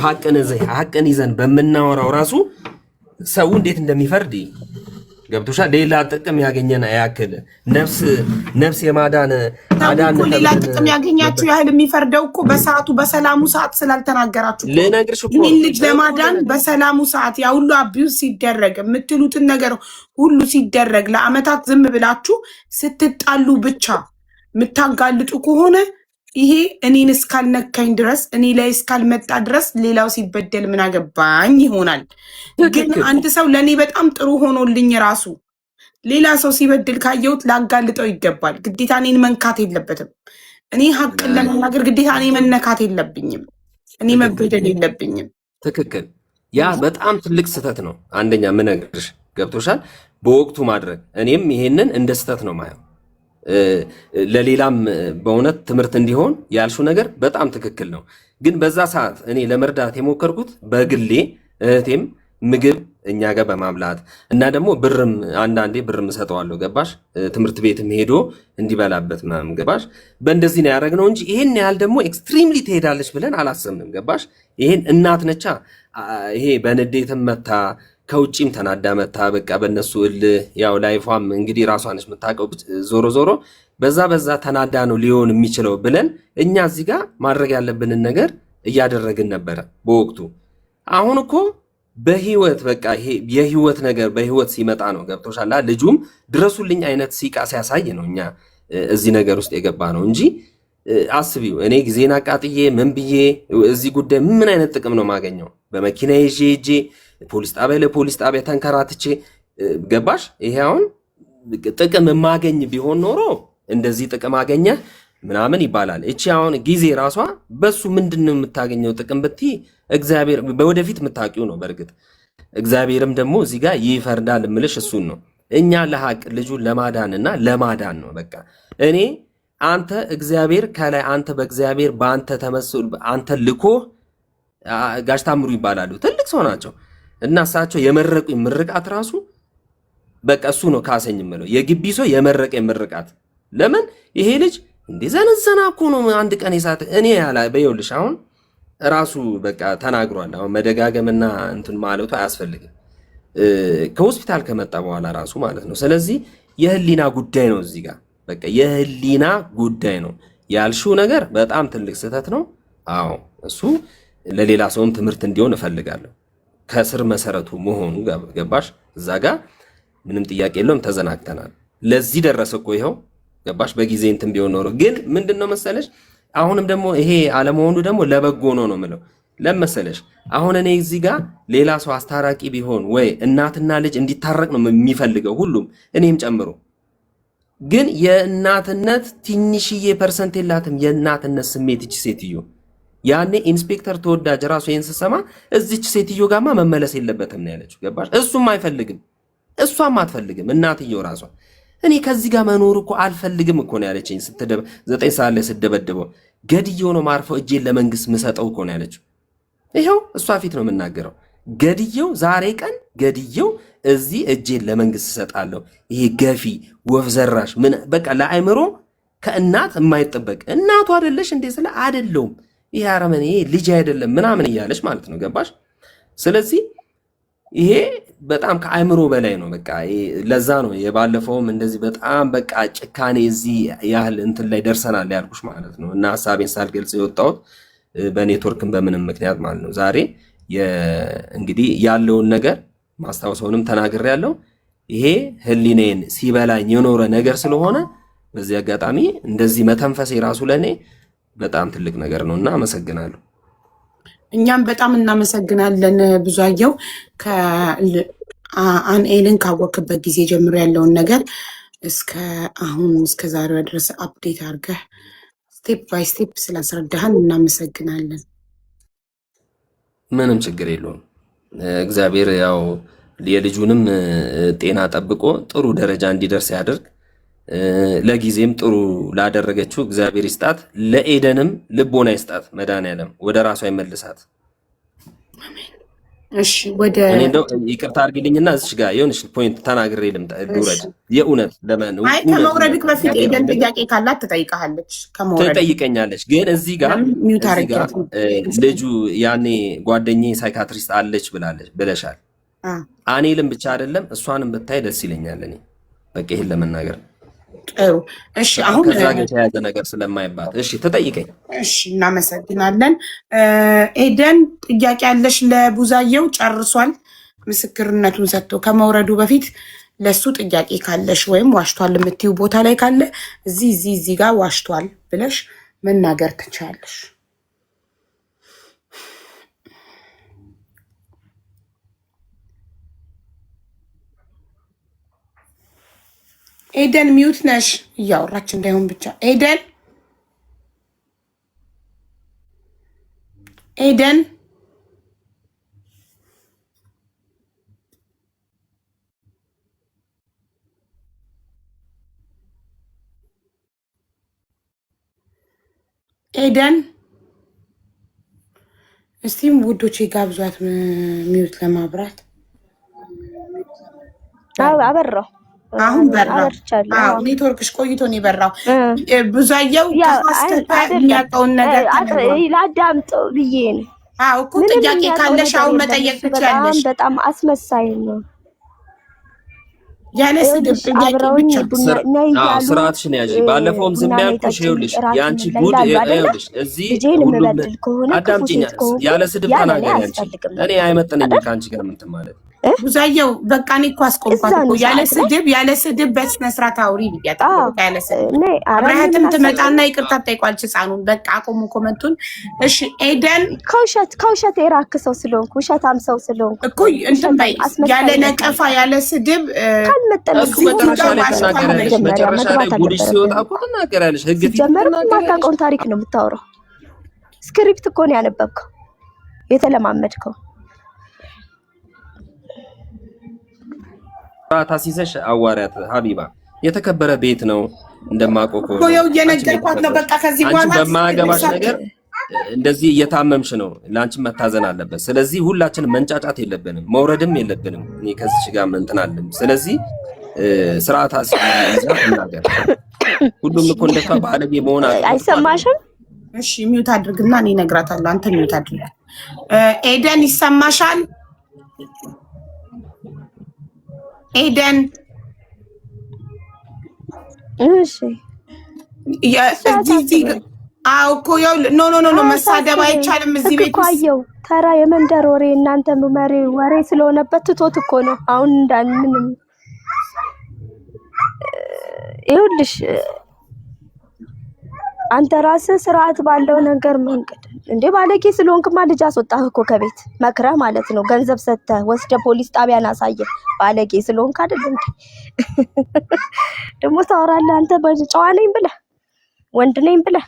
ሀቅን ይዘን በምናወራው ራሱ ሰው እንዴት እንደሚፈርድ ገብቶሻል? ሌላ ጥቅም ያገኘን ያክል ነፍስ የማዳን አዳን ሌላ ጥቅም ያገኛችሁ ያህል የሚፈርደው እኮ በሰዓቱ በሰላሙ ሰዓት ስላልተናገራችሁ ልነግርሽ እኮ ይህን ልጅ ለማዳን በሰላሙ ሰዓት ያ ሁሉ አቢዩዝ ሲደረግ የምትሉትን ነገር ሁሉ ሲደረግ ለአመታት ዝም ብላችሁ ስትጣሉ ብቻ የምታጋልጡ ከሆነ ይሄ እኔን እስካልነካኝ ድረስ እኔ ላይ እስካልመጣ ድረስ ሌላው ሲበደል ምን አገባኝ ይሆናል። ግን አንድ ሰው ለእኔ በጣም ጥሩ ሆኖልኝ ራሱ ሌላ ሰው ሲበድል ካየሁት ላጋልጠው ይገባል። ግዴታ እኔን መንካት የለበትም። እኔ ሀቅን ለመናገር ግዴታ እኔ መነካት የለብኝም። እኔ መበደል የለብኝም። ትክክል። ያ በጣም ትልቅ ስህተት ነው። አንደኛ ምነግርሽ ገብቶሻል፣ በወቅቱ ማድረግ። እኔም ይሄንን እንደ ስህተት ነው ማየው። ለሌላም በእውነት ትምህርት እንዲሆን ያልሽው ነገር በጣም ትክክል ነው። ግን በዛ ሰዓት እኔ ለመርዳት የሞከርኩት በግሌ እህቴም ምግብ እኛ ጋር በማብላት እና ደግሞ ብርም አንዳንዴ ብርም ሰጠዋለሁ ገባሽ ትምህርት ቤትም ሄዶ እንዲበላበት ምናምን ገባሽ በእንደዚህ ነው ያደረግነው እንጂ ይሄን ያህል ደግሞ ኤክስትሪምሊ ትሄዳለች ብለን አላሰብንም ገባሽ ይሄን እናት ነቻ ይሄ በንዴትም መታ ከውጪም ተናዳ መታ በቃ በእነሱ ያው ላይፏም እንግዲህ ራሷ ነች የምታውቀው ዞሮ ዞሮ በዛ ተናዳ ነው ሊሆን የሚችለው ብለን እኛ እዚህ ጋር ማድረግ ያለብንን ነገር እያደረግን ነበረ በወቅቱ አሁን እኮ በህይወት በቃ ይሄ የህይወት ነገር በህይወት ሲመጣ ነው ገብቶሻል ልጁም ድረሱልኝ አይነት ሲቃ ሲያሳይ ነው እኛ እዚህ ነገር ውስጥ የገባ ነው እንጂ አስቢው እኔ ጊዜና ቃጥዬ ምን ብዬ እዚህ ጉዳይ ምን አይነት ጥቅም ነው ማገኘው በመኪና ይዤ ፖሊስ ጣቢያ ለፖሊስ ጣቢያ ተንከራትቼ ገባሽ ይሄ አሁን ጥቅም ማገኝ ቢሆን ኖሮ እንደዚህ ጥቅም አገኘ ምናምን ይባላል እቺ አሁን ጊዜ ራሷ በሱ ምንድነው የምታገኘው ጥቅም ብትይ እግዚአብሔር በወደፊት የምታውቂው ነው በርግጥ እግዚአብሔርም ደግሞ እዚህ ጋር ይፈርዳል ምልሽ እሱን ነው እኛ ለሐቅ ልጁን ለማዳንና ለማዳን ነው በቃ እኔ አንተ እግዚአብሔር ከላይ አንተ በእግዚአብሔር በአንተ ተመስል አንተ ልኮ ጋሽ ታምሩ ይባላሉ ትልቅ ሰው ናቸው እና እሳቸው የመረቁኝ ምርቃት ራሱ በቃ እሱ ነው ካሰኝ ምለው የግቢ ሰው የመረቀኝ ምርቃት ለምን ይሄ ልጅ እንዴ ዘነዘና እኮ ነው አንድ ቀን ይሳት እኔ ያላ በይውልሽ አሁን ራሱ በቃ ተናግሯል አሁን መደጋገምና እንትን ማለቱ አያስፈልግም ከሆስፒታል ከመጣ በኋላ ራሱ ማለት ነው ስለዚህ የህሊና ጉዳይ ነው እዚህ ጋር በቃ የህሊና ጉዳይ ነው ያልሽው ነገር በጣም ትልቅ ስህተት ነው አዎ እሱ ለሌላ ሰውም ትምህርት እንዲሆን እፈልጋለሁ ከስር መሰረቱ መሆኑ ገባሽ እዛ ጋር ምንም ጥያቄ የለውም ተዘናግተናል ለዚህ ደረሰ እኮ ይሄው ገባሽ በጊዜ እንትን ቢሆን ኖሮ ግን ምንድነው መሰለሽ አሁንም ደግሞ ይሄ አለመሆኑ ደግሞ ለበጎ ነው ምለው ለመሰለሽ አሁን እኔ እዚህ ጋር ሌላ ሰው አስታራቂ ቢሆን ወይ እናትና ልጅ እንዲታረቅ ነው የሚፈልገው ሁሉም እኔም ጨምሮ ግን የእናትነት ትንሽዬ ፐርሰንት የላትም የእናትነት ስሜት እቺ ሴትዮ ያኔ ኢንስፔክተር ተወዳጅ ራሱ የንስሰማ እዚች ሴትዮ ጋማ መመለስ የለበትም ነው ያለችው ገባሽ እሱም አይፈልግም እሷም አትፈልግም እናትየው ራሷ እኔ ከዚህ ጋር መኖር እኮ አልፈልግም እኮ ነው ያለችኝ 9 ሰዓት ላይ ስደበደበው ገድየው ነው ማርፈው እጄን ለመንግስት ምሰጠው እኮ ነው ያለችው ይሄው እሷ ፊት ነው የምናገረው ገድየው ዛሬ ቀን ገድየው እዚህ እጄን ለመንግስት ሰጣለሁ ይሄ ገፊ ወፍ ዘራሽ ምን በቃ ለአይምሮ ከእናት የማይጠበቅ እናቱ አይደለሽ እንዴ ስለ አይደለም ይሄ አረመኔ ልጅ አይደለም ምናምን እያለሽ ማለት ነው ገባሽ ስለዚህ ይሄ በጣም ከአይምሮ በላይ ነው በቃ ለዛ ነው የባለፈውም እንደዚህ በጣም በቃ ጭካኔ እዚህ ያህል እንትን ላይ ደርሰናል ያልኩሽ ማለት ነው እና ሐሳቤን ሳልገልጽ የወጣሁት በኔትወርክም በምንም ምክንያት ማለት ነው ዛሬ እንግዲህ ያለውን ነገር ማስታወሰውንም ተናግሬያለሁ ይሄ ህሊኔን ሲበላኝ የኖረ ነገር ስለሆነ በዚህ አጋጣሚ እንደዚህ መተንፈስ የራሱ ለኔ በጣም ትልቅ ነገር ነውና አመሰግናለሁ እኛም በጣም እናመሰግናለን ብዙአየው ከአንኤልን ካወቅበት ጊዜ ጀምሮ ያለውን ነገር እስከ አሁን እስከ ዛሬው ድረስ አፕዴት አድርገህ ስቴፕ ባይ ስቴፕ ስላስረዳህን እናመሰግናለን ምንም ችግር የለውም እግዚአብሔር ያው የልጁንም ጤና ጠብቆ ጥሩ ደረጃ እንዲደርስ ያደርግ ለጊዜም ጥሩ ላደረገችው እግዚአብሔር ይስጣት ለኤደንም ልቦና ይስጣት መድኃኒዓለም ወደ ራሷ ይመልሳት አሜን እሺ ወደ እኔ እንደው ይቅርታ አድርግልኝና እዚህ ጋር የሆነሽ ፖይንት ተናግሬ ልምጣ ልውረድ የእውነት ለምን አይ ከመውረድክ በፊት ኤደን ጥያቄ ካላት ትጠይቃለች ትጠይቀኛለች ግን እዚህ ጋር ልጁ ያኔ ጓደኛዬ ሳይካትሪስት አለች ብለሻል አኔልም ብቻ አይደለም እሷንም ብታይ ደስ ይለኛል እኔ በቃ ይሄን ለመናገር ጥሩ እሺ አሁን ከዛ ጋር የተያዘ ነገር ስለማይባት እሺ ተጠይቀኝ እሺ እናመሰግናለን ኤደን ጥያቄ ያለሽ ለቡዛየው ጨርሷል ምስክርነቱን ሰጥቶ ከመውረዱ በፊት ለሱ ጥያቄ ካለሽ ወይም ዋሽቷል የምትይው ቦታ ላይ ካለ እዚህ ጋር ዋሽቷል ብለሽ መናገር ትችያለሽ ኤደን ሚውት ነሽ እያወራች እንዳይሆን ብቻ ኤደን ኤደን እስቲም ውዶቼ ጋብዟት ሚውት ለማብራት አበራው አሁን በራው። አዎ ኔትወርክሽ ቆይቶ ነው የበራው። ብዙአየው የሚያውቀውን ነገር ላዳምጠው ብዬ ነው። አዎ እኮ ጥያቄ ካለሽ አሁን መጠየቅ ትችያለሽ። በጣም አስመሳይ ነው። ያለ ስድብ ጥያቄ ብቻ ስርዓትሽን ያዢ። ባለፈውም ዝም ያልኩሽ ይኸውልሽ፣ ያንቺ ጉድ ይኸውልሽ፣ እዚህ ሁሉም አዳምጪኝ። ያለ ስድብ ተናገሪ አንቺ። እኔ አይመጥነኝም ከአንቺ ጋር ምን ማለት ብዙአየው በቃ እኔ እኮ አስቆምኳት እኮ ያለ ስድብ በስነ ስርዓት አውሪ ብያለሁ። ያለ ስድብ አብረሃትም ትመጣና ይቅርታ ትጠይቋለች ህፃኑን። በቃ አቆሙ ኮመንቱን። እሺ ኤደን ከውሸት የራክሰው ስለሆንኩ ውሸታም ሰው ስለሆንኩ እኮ እንትን በይ። ያለ ነቀፋ ያለ ስድብ እሱ መጨረሻ ላይ ጉድሽ ሲወጣ እኮ ትናገራለሽ። ህግ ፊት የማታውቀውን ታሪክ ነው የምታወራው። ስክሪፕት እኮ ነው ያነበብከው የተለማመድከው። ታሲሰሽ አዋሪያት ሀቢባ የተከበረ ቤት ነው እንደማቆቆ ነው የነገርኳት ነው። በቃ ከዚህ በኋላ በማገባሽ ነገር እንደዚህ እየታመምሽ ነው። ላንቺ መታዘን አለበት። ስለዚህ ሁላችንም መንጫጫት የለብንም፣ መውረድም የለብንም። እኔ ከዚህ ጋር እንተናለን። ስለዚህ ስርዓት አስይዛ ተናገር። ሁሉም እኮ እንደቷ ባለጌ መሆን አይሰማሽም? እሺ ሚውት አድርግና እኔ እነግራታለሁ። አንተ ሚውት አድርግ። ኤደን ይሰማሻል? ኤደን እሺ አው እኮ ያው ኖ መሳደብ አይቻልም እዚህ ቤት እኮ አየው። ተራ የመንደር ወሬ እናንተ ወሬ ስለሆነበት ትቶት እኮ ነው አሁን እንዳንንም ይኸውልሽ አንተ ራስህ ስርዓት ባለው ነገር መንገድ እንዴ ባለጌ ስለሆንክማ ልጅ አስወጣህ እኮ ከቤት መክረህ ማለት ነው። ገንዘብ ሰጥተህ ወስደ ፖሊስ ጣቢያን አሳየህ። ባለጌ ስለሆንክ አይደል እንዴ ደግሞ ታወራለህ አንተ። ጨዋ ነኝ ብለህ ወንድ ነኝ ብለህ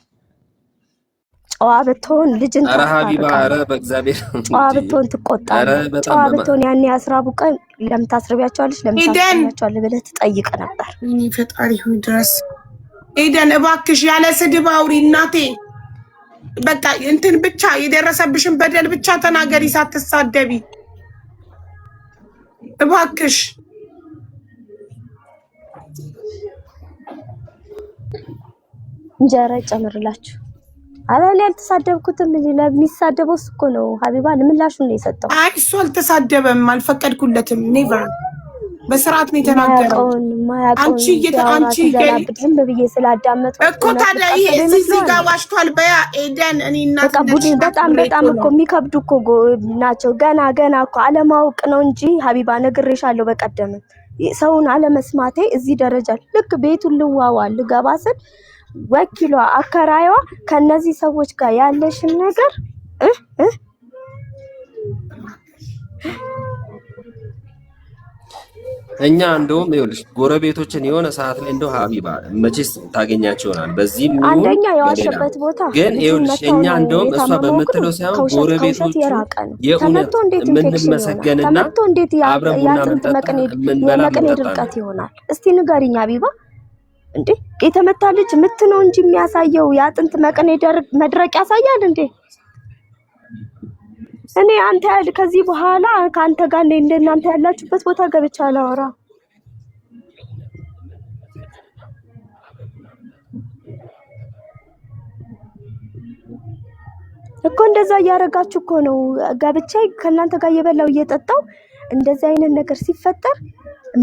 ጨዋ ብትሆን ልጅን ኧረ ሀቢባ ኧረ በእግዚአብሔር ጨዋ ብትሆን ትቆጣለህ። ጨዋ ብትሆን ያኔ 10 ቀን ለምን ታስርቢያቸዋለሽ ለምን ታስርቢያቸዋለህ ብለህ ትጠይቅ ነበር። እኔ ፈጣሪ ሆይ ድረስ ኤደን እባክሽ ያለ ስድብ አውሪ እናቴ። በቃ እንትን ብቻ የደረሰብሽን በደል ብቻ ተናገሪ ሳትሳደቢ እባክሽ። እንጀራ ጨምርላችሁ። አረ እኔ አልተሳደብኩትም። ለሚሳደበው እኮ ነው ሀቢባ ምላሹን ነው የሰጠው። አይ እሱ አልተሳደበም፣ አልፈቀድኩለትም። ኔቨር በስርዓት ነው የተናገረው። አንቺ ዝም ብዬ ስላዳመጥኩ እኮ ታዲያ ይሄ እዚህ ጋር ዋሽቷል። በያ ኤደን እኔ እና በጣም እኮ የሚከብዱ እኮ ናቸው። ገና እኮ አለማወቅ ነው እንጂ ሀቢባ ነግሬሻለሁ በቀደም ሰውን አለመስማቴ እዚህ ደረጃ ልክ ቤቱን ልዋዋል ልገባ ስል ወኪሏ አከራይዋ ከነዚህ ሰዎች ጋር ያለሽን ነገር እኛ እንደውም ይኸውልሽ ጎረቤቶችን የሆነ ሰዓት ላይ እንደው ሀቢባ መቼስ ታገኛቸው ይሆናል። በዚህም አንደኛ የዋሸበት ቦታ ግን ይኸውልሽ እኛ እንደውም እሷ በምትለው ሳይሆን ጎረቤቶቹ የእውነት የምንመሰገንና አብረን ቡና የምንበላ ድርቀት ይሆናል። እስቲ ንገሪኝ ሀቢባ እንዴ የተመታ ልጅ ምት ነው እንጂ የሚያሳየው የአጥንት መቀኔ መድረቅ ያሳያል እንዴ? እኔ አንተ ከዚህ በኋላ ካንተ ጋር እንደናንተ ያላችሁበት ቦታ ገብቻ አላወራ እኮ። እንደዛ እያረጋችሁ እኮ ነው ገብቻ ከናንተ ጋር እየበላው እየጠጣው እንደዛ አይነት ነገር ሲፈጠር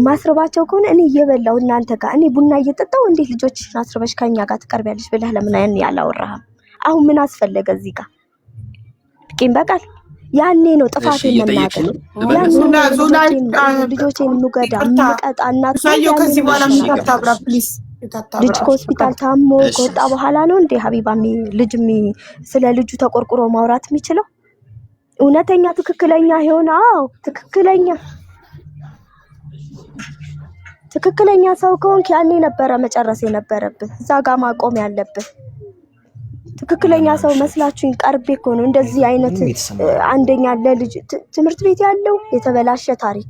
ማስረባቸው ከሆነ እኔ እየበላው እናንተ ጋር እኔ ቡና እየጠጣው እንዴት ልጆችሽን አስረበሽ ከኛ ጋር ትቀርቢያለሽ ብለህ ለምን አይን ያላወራህም? አሁን ምን አስፈለገ እዚህ ጋር ቂም በቃል? ያኔ ነው ጥፋት የምናገር። ልጆቼን ምገዳ ምቀጣ እናት ከዚህ በኋላ ምታብራ ፕሊዝ። ልጅ ከሆስፒታል ታሞ ከወጣ በኋላ ነው እንዴ ሀቢባ ልጅ ስለ ልጁ ተቆርቁሮ ማውራት የሚችለው? እውነተኛ ትክክለኛ ይሆን? አዎ ትክክለኛ ሰው ከሆንክ ያኔ ነበረ መጨረስ የነበረብህ፣ እዛ ጋር ማቆም ያለብህ። ትክክለኛ ሰው መስላችሁኝ ቀርቤ እኮ ነው እንደዚህ አይነት አንደኛ ለልጅ ትምህርት ቤት ያለው የተበላሸ ታሪክ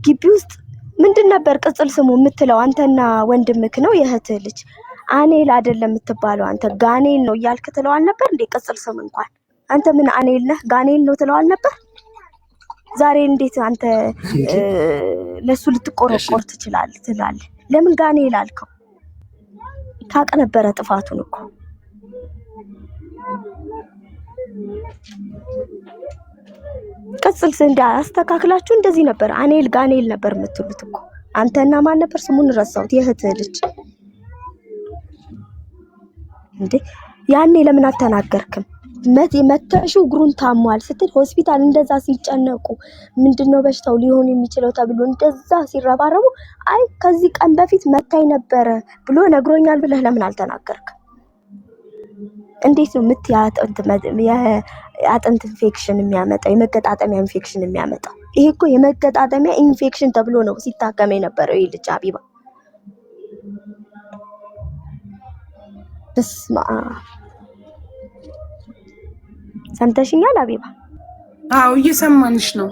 ግቢ ውስጥ ምንድን ነበር ቅጽል ስሙ የምትለው አንተና ወንድምክ ነው የእህትህ ልጅ አኔል አይደለም የምትባለው አንተ ጋኔል ነው እያልክ ትለው አልነበር እንዴ? ቅጽል ስም እንኳን አንተ ምን አኔል ነህ ጋኔል ነው ትለዋል ነበር። ዛሬ እንዴት አንተ ለሱ ልትቆረቆር ትችላለህ? ለምን ጋኔል አልከው? ታውቅ ነበረ ጥፋቱን እኮ። ቅጽል ስም አስተካክላችሁ እንደዚህ ነበር አኔል ጋኔል ነበር የምትሉት እኮ። አንተና ማን ነበር ስሙን ረሳሁት፣ የእህትህ ልጅ እንዴ። ያኔ ለምን አልተናገርክም? መተሹ እግሩን ታሟል ስትል ሆስፒታል እንደዛ ሲጨነቁ ምንድነው በሽታው ሊሆን የሚችለው ተብሎ እንደዛ ሲረባረቡ አይ ከዚህ ቀን በፊት መታይ ነበረ ብሎ ነግሮኛል ብለህ ለምን አልተናገርክም? እንዴት ነው የአጥንት ኢንፌክሽን የሚያመጣው የመገጣጠሚያ ኢንፌክሽን የሚያመጣው? ይሄ እኮ የመገጣጠሚያ ኢንፌክሽን ተብሎ ነው ሲታከም የነበረው ይህ ልጅ አቢባ። በስመ አብ ሰምተሽኛል አቢባ? አዎ እየሰማንሽ ነው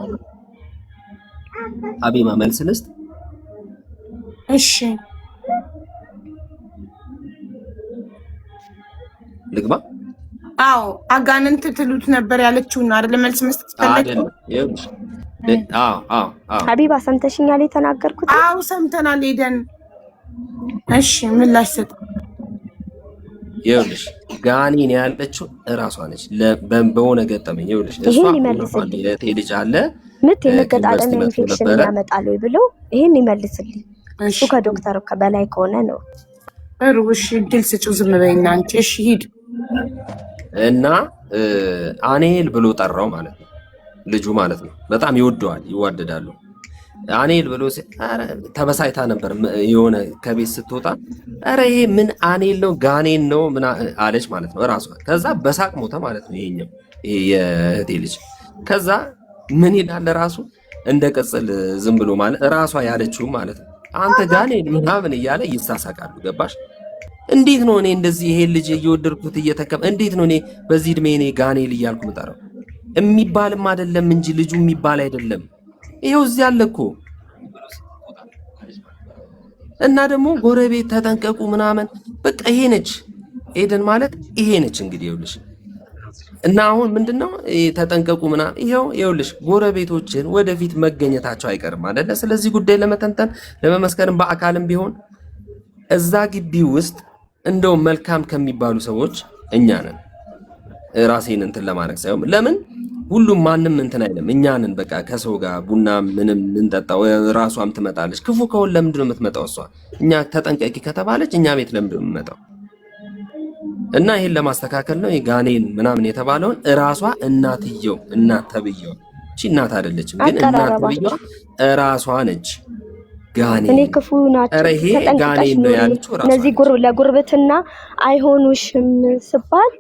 አቢባ። መልስ ልስጥ? እሺ ልግባ? አዎ አጋንንት ትሉት ነበር ያለችውና አይደል መልስ መስጠት ፈለግኩ። ሀቢባ ሰምተሽኛል የተናገርኩት? አዎ ሰምተናል ሄደን። እሺ ምላሽ ሰጥ። ይኸውልሽ ጋኔን ያለችው እራሷ ነች። በሆነ ገጠመኝ ይኸውልሽ እሷ ልጅ አለ የመገጣጠሚያ ኢንፌክሽን ያመጣል ወይ ብሎ ይሄን ይመልስልኝ። እሱ ከዶክተር በላይ ከሆነ ነው። እሺ ድል ስጪው ዝም በይና አንቺ። እሺ ሂድ እና አኔል ብሎ ጠራው ማለት ነው ልጁ ማለት ነው። በጣም ይወደዋል፣ ይዋደዳሉ። አኔል ብሎ ተበሳይታ ነበር የሆነ ከቤት ስትወጣ፣ ኧረ ይሄ ምን አኔል ነው ጋኔን ነው ምን አለች ማለት ነው እራሷ። ከዛ በሳቅ ሞተ ማለት ነው ይሄኛው የእህቴ ልጅ። ከዛ ምን ይላል ራሱ እንደ ቅጽል ዝም ብሎ ማለት እራሷ ያለችው ማለት ነው አንተ ጋኔን ምናምን እያለ ይሳሳቃሉ። ገባሽ? እንዴት ነው እኔ እንደዚህ ይሄ ልጅ እየወደድኩት እንዴት ነው እኔ በዚህ እድሜ እኔ ጋኔል እያልኩ ምጠራው? የሚባልም አይደለም እንጂ ልጁ የሚባል አይደለም። ይሄው እዚህ አለ እኮ። እና ደግሞ ጎረቤት ተጠንቀቁ ምናምን በቃ ይሄ ነች ኤደን ማለት ይሄ ነች። እንግዲህ ይኸውልሽ እና አሁን ምንድነው ተጠንቀቁ ምናምን ይኸውልሽ ጎረቤቶችን ወደፊት መገኘታቸው አይቀርም አይደለ? ስለዚህ ጉዳይ ለመተንተን ለመመስከርም በአካልም ቢሆን እዛ ግቢ ውስጥ እንደው መልካም ከሚባሉ ሰዎች እኛ ነን። ራሴን እንትን ለማድረግ ሳይሆን ለምን ሁሉም ማንም እንትን አይልም። እኛ ነን በቃ ከሰው ጋር ቡና ምንም እንጠጣው። ራሷም ትመጣለች። ክፉ ከሆነ ለምንድን ነው የምትመጣው እሷ? እኛ ተጠንቀቂ ከተባለች እኛ ቤት ለምንድን ነው የምትመጣው? እና ይሄን ለማስተካከል ነው ጋኔን ምናምን የተባለውን እራሷ እናትየው እናት ተብየው እቺ እናት አይደለችም ግን እናት ተብየው እራሷ ነች ጋኔን። እኔ ክፉ ናቸው ተጠንቀቀሽ ነው ያለችው እራሷ። እነዚህ ለጉርብትና አይሆኑሽም ስባል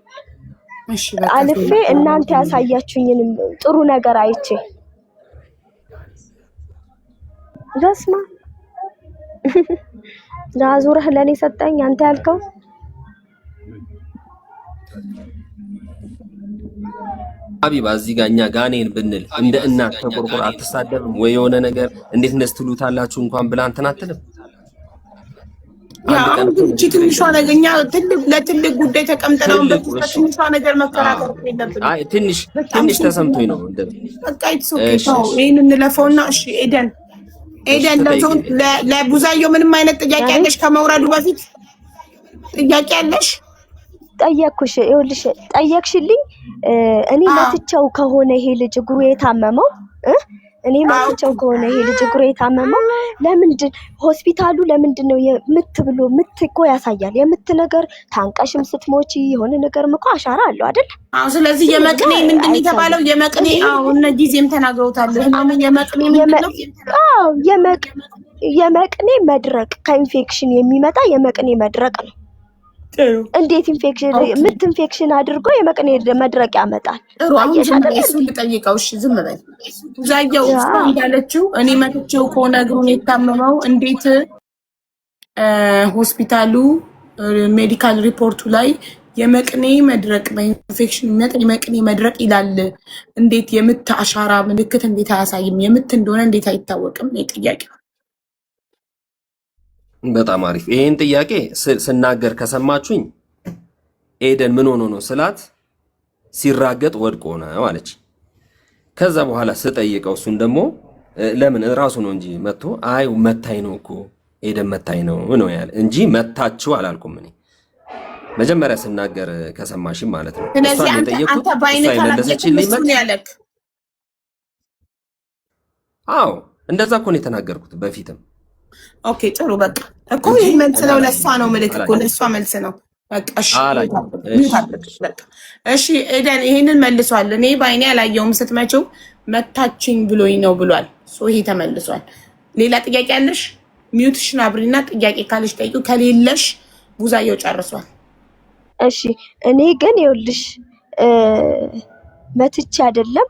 አልፌ እናንተ ያሳያችሁኝን ጥሩ ነገር አይቼ ደስማ ዛዙረህ ለኔ ሰጠኝ አንተ ያልከው ሀቢባ። እዚህ ጋር እኛ ጋኔን ብንል እንደ እናት ተቆርቆር አትሳደብም ወይ? የሆነ ነገር እንዴት እንደስትሉታላችሁ እንኳን ብላ እንትን አትልም? እቺ ትንሿ ነገኛ ለትልቅ ጉዳይ ተቀምጠናው በትንሿ ነገር መከራከር የለብንም። አይ ትንሽ ተሰምቶኝ ነው እንደዚህ በቃ ይሄን እንለፈውና እሺ ኤደን ለቡዛየው ምንም አይነት ጥያቄ ያለሽ ከመውረዱ በፊት ጥያቄ ያለሽ? ጠየቅኩሽ። ይኸውልሽ ጠየቅሽልኝ። እኔ መትቸው ከሆነ ይሄ ልጅ እግሩ የታመመው እኔ መትቸው ከሆነ ይሄ ልጅ እግሩ የታመመው ለምንድን ሆስፒታሉ ለምንድን ነው የምትብሎ ምትኮ ያሳያል። የምትነገር ታንቀሽም ስትሞቺ የሆነ ነገር እኮ አሻራ አለው አይደል? አዎ። ስለዚህ የመቅኔ ምንድን የተባለው የመቅኔ እነ ጊዜም ተናግረውታል። የመቅኔ ምንድነው? አዎ የመቅኔ መድረቅ ከኢንፌክሽን የሚመጣ የመቅኔ መድረቅ ነው። እንዴት ኢንፌክሽን አድርጎ የመቅኔ መድረቅ ያመጣል? እሱን ልጠይቀው። እሺ ዝም በል ዛየው እንዳለችው እኔ መጥቼው ከሆነ እግሩን የታመመው እንዴት ሆስፒታሉ ሜዲካል ሪፖርቱ ላይ የመቅኔ መድረቅ በኢንፌክሽን የሚመጣ የመቅኔ መድረቅ ይላል። እንዴት የምት አሻራ ምልክት እንዴት አያሳይም? የምት እንደሆነ እንዴት አይታወቅም? ጥያቄ በጣም አሪፍ። ይሄን ጥያቄ ስናገር ከሰማችሁኝ ኤደን ምን ሆኖ ነው ስላት ሲራገጥ ወድቆ ነው አለች። ከዛ በኋላ ስጠይቀው እሱን ደግሞ ለምን ራሱ ነው እንጂ መጥቶ አይ መታኝ ነው እኮ ኤደን መታኝ ነው ያለ እንጂ መታችሁ አላልኩም እኔ መጀመሪያ ስናገር ከሰማሽም ማለት ነው። ስለዚህ አንተ ባይነካ ለምን ያለክ? አዎ እንደዛ እኮ ነው የተናገርኩት በፊትም። ኦኬ ጥሩ በቃ እኮ ይሄ መልስ ነው፣ ለሷ ነው ምልክ እኮ ለሷ መልስ ነው። በቃ እሺ ኤደን ይሄንን መልሷል። እኔ ባይኔ ያላየውም ስትመጪው መታችኝ ብሎኝ ነው ብሏል። ይሄ ተመልሷል። ሌላ ጥያቄ ያለሽ? ሚውትሽን አብሪና ጥያቄ ካለሽ ጠይቁ፣ ከሌለሽ ቡዛየው ጨርሷል። እሺ እኔ ግን ይኸውልሽ መትቼ አይደለም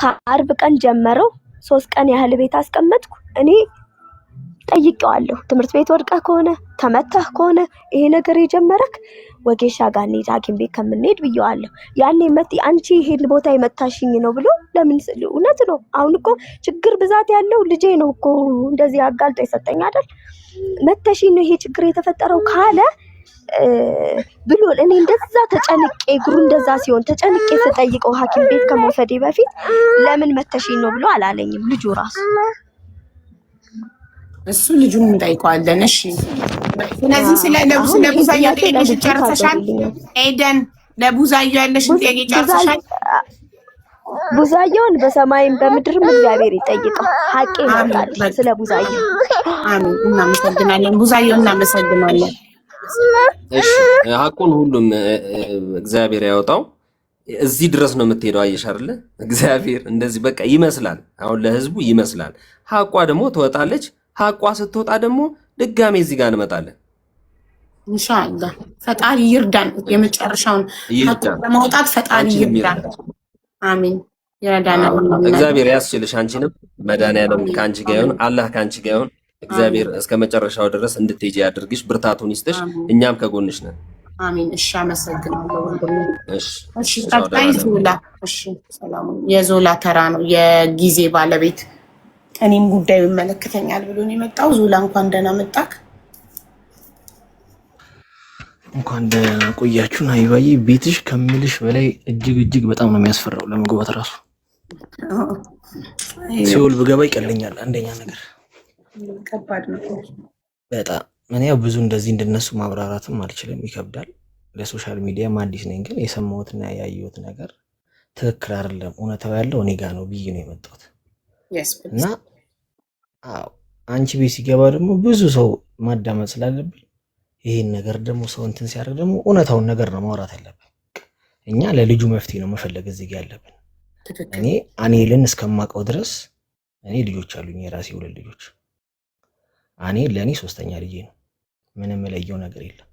ከአርብ ቀን ጀመረው 3 ቀን ያህል ቤት አስቀመጥኩ። እኔ ጠይቄዋለሁ። ትምህርት ቤት ወድቀህ ከሆነ ተመታህ ከሆነ ይሄ ነገር የጀመረክ ወጌሻ ጋር እንሂድ ሐኪም ቤት ከምንሄድ ብየዋለሁ። ያኔ አንቺ ይሄን ቦታ የመታሽኝ ነው ብሎ ለምን እውነት ነው። አሁን እኮ ችግር ብዛት ያለው ልጄ ነው እኮ እንደዚህ አጋልጦ የሰጠኝ አይደል? መተሽኝ ነው ይሄ ችግር የተፈጠረው ካለ ብሎ እኔ እንደዛ ተጨንቄ እግሩ እንደዛ ሲሆን ተጨንቄ ስጠይቀው ሐኪም ቤት ከመውሰዴ በፊት ለምን መተሽኝ ነው ብሎ አላለኝም ልጁ ራሱ። እሱ ልጁን እንጠይቀዋለን። እሺ ስለዚህ ስለ ለቡዛየው ጥያቄ ጨርሰሻል ኤደን? ለቡዛየው ያለሽን ጥያቄ ጨርሰሻል? ቡዛየውን በሰማይም በምድርም እግዚአብሔር ይጠይቀው፣ ሐቄ ይመጣል ስለ ቡዛየው። አሜን። እናመሰግናለን ቡዛየው፣ እናመሰግናለን። እሺ ሐቁን ሁሉም እግዚአብሔር ያወጣው። እዚህ ድረስ ነው የምትሄደው። አየሽ አይደለ? እግዚአብሔር እንደዚህ በቃ ይመስላል፣ አሁን ለህዝቡ ይመስላል። ሐቋ ደግሞ ትወጣለች። ሐቋ ስትወጣ ደግሞ ድጋሜ እዚህ ጋር እንመጣለን ኢንሻአላህ። ፈጣሪ ይርዳን፣ የመጨረሻውን ለማውጣት ፈጣሪ ይርዳን። አሜን። ይረዳናል። እግዚአብሔር ያስችልሽ። አንቺንም መድኃኒዓለም ከአንቺ ጋር ይሁን፣ አላህ ከአንቺ ጋር ይሁን። እግዚአብሔር እስከ መጨረሻው ድረስ እንድትሄጂ ያድርግሽ፣ ብርታቱን ይስጥሽ። እኛም ከጎንሽ ነን። አሜን። እሺ አመሰግናለሁ ወንድሜ። እሺ ቀጣይ ዞላ። እሺ ሰላም። የዞላ ተራ ነው የጊዜ ባለቤት። እኔም ጉዳዩ ይመለከተኛል ብሎ ነው የመጣው። ዞላ እንኳን ደህና መጣክ። እንኳን ደህና ቆያችሁን። አይባዬ ቤትሽ ከምልሽ በላይ እጅግ በጣም ነው የሚያስፈራው። ለመግባት ራሱ ሲኦል ብገባ ይቀለኛል። አንደኛ ነገር ከባድ ነው በጣም። እኔ ያው ብዙ እንደዚህ እንደነሱ ማብራራትም አልችልም፣ ይከብዳል። ለሶሻል ሚዲያ አዲስ ነኝ፣ ግን የሰማሁትና ያየሁት ነገር ትክክል አይደለም፣ እውነታው ያለው እኔ ጋር ነው ብዬ ነው የመጣሁት። እና አዎ አንቺ ቤት ሲገባ ደግሞ ብዙ ሰው ማዳመጥ ስላለብኝ ይሄን ነገር ደግሞ ሰው እንትን ሲያደርግ ደግሞ እውነታውን ነገር ነው ማውራት ያለብን። እኛ ለልጁ መፍትሄ ነው መፈለግ እዚህ ጋር ያለብን። እኔ አኔልን እስከማውቀው ድረስ እኔ ልጆች አሉኝ፣ የራሴ 2 ልጆች። አኔል ለእኔ 3ኛ ልጄ ነው። ምንም የለየው ነገር የለም።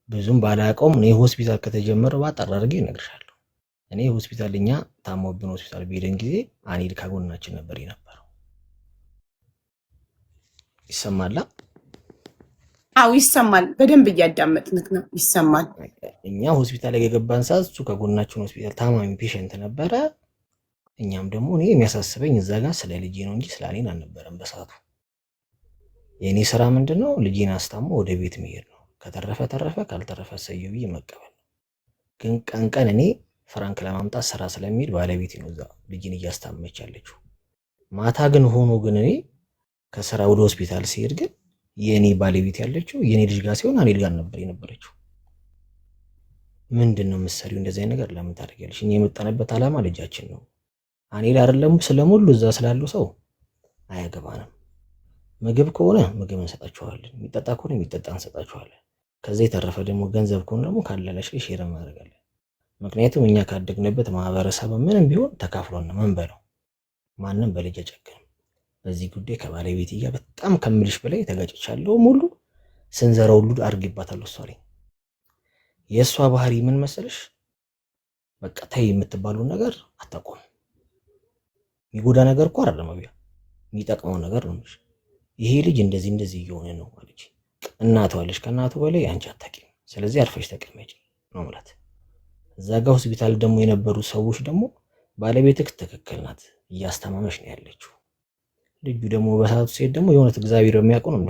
ብዙም ባላውቀውም እኔ ሆስፒታል ከተጀመረ ባጠር አድርጌ እነግርሻለሁ። እኔ ሆስፒታል እኛ ታሞብን ሆስፒታል በሄደን ጊዜ አኔል ከጎናችን ነበር የነበረው። ይሰማላ? አው ይሰማል። በደንብ እያዳመጥንክ ነው። ይሰማል። እኛ ሆስፒታል የገባን ሰዓት እሱ ከጎናችን ሆስፒታል ታማሚ ፔሸንት ነበረ። እኛም ደግሞ እኔ የሚያሳስበኝ እዛ ጋር ስለ ልጄ ነው እንጂ ስለ እኔን አልነበረም በሰዓቱ። የእኔ ስራ ምንድነው? ልጄን አስታሞ ወደ ቤት መሄድ ነው። ከተረፈ ተረፈ፣ ካልተረፈ ሰየው ብዬ መቀበል። ግን ቀን እኔ ፍራንክ ለማምጣት ስራ ስለሚሄድ ባለቤቴ ነው እዛ ልጄን እያስታመች ያለችው። ማታ ግን ሆኖ ግን እኔ ከስራ ወደ ሆስፒታል ሲሄድ ግን የኔ ባለቤት ያለችው የኔ ልጅ ጋር ሲሆን አኔል ጋር ነበር የነበረችው። ምንድነው የምትሰሪው? እንደዚህ አይነት ነገር ለምን ታደርጊያለሽ? እኛ የመጣንበት ዓላማ ልጃችን ነው። አኔል አይደለም ስለሙሉ እዛ ስላለው ሰው አያገባንም። ምግብ ከሆነ ምግብ እንሰጣችኋለን፣ የሚጠጣ ከሆነ የሚጠጣ እንሰጣችኋለን። ከዛ የተረፈ ደግሞ ገንዘብ ከሆነ ደግሞ ካለለሽ ሼር እናደርጋለን። ምክንያቱም እኛ ካደግንበት ማህበረሰብ ምንም ቢሆን ተካፍሎን ነው የምንበላው። ማንም በልጅ አይጨክንም። በዚህ ጉዳይ ከባለቤቴ ጋር በጣም ከምልሽ በላይ ተጋጭቻለሁ። ሙሉ ስንዘራው ሁሉ አድርጌባታለሁ። እሷ ላይ የእሷ ባህሪ ምን መሰለሽ? በቃ ተይ የምትባለው ነገር አታቆም። የሚጎዳ ነገር እኮ አይደለም አብያ፣ የሚጠቅመው ነገር ነው። ይሄ ልጅ እንደዚህ እየሆነ ነው አለች። እናቷ አለች፣ ከእናቱ በላይ አንቺ አታውቂም። ስለዚህ አርፈሽ ተቀመጪ ነው ማለት። እዛ ጋር ሆስፒታል ደግሞ የነበሩ ሰዎች ደግሞ ባለቤትህ ትክክል ናት፣ እያስተማመሽ ነው ያለችው። ልጁ ደግሞ በሰዓቱ ሲሄድ ደግሞ የሆነት እግዚአብሔር የሚያውቀው ነው።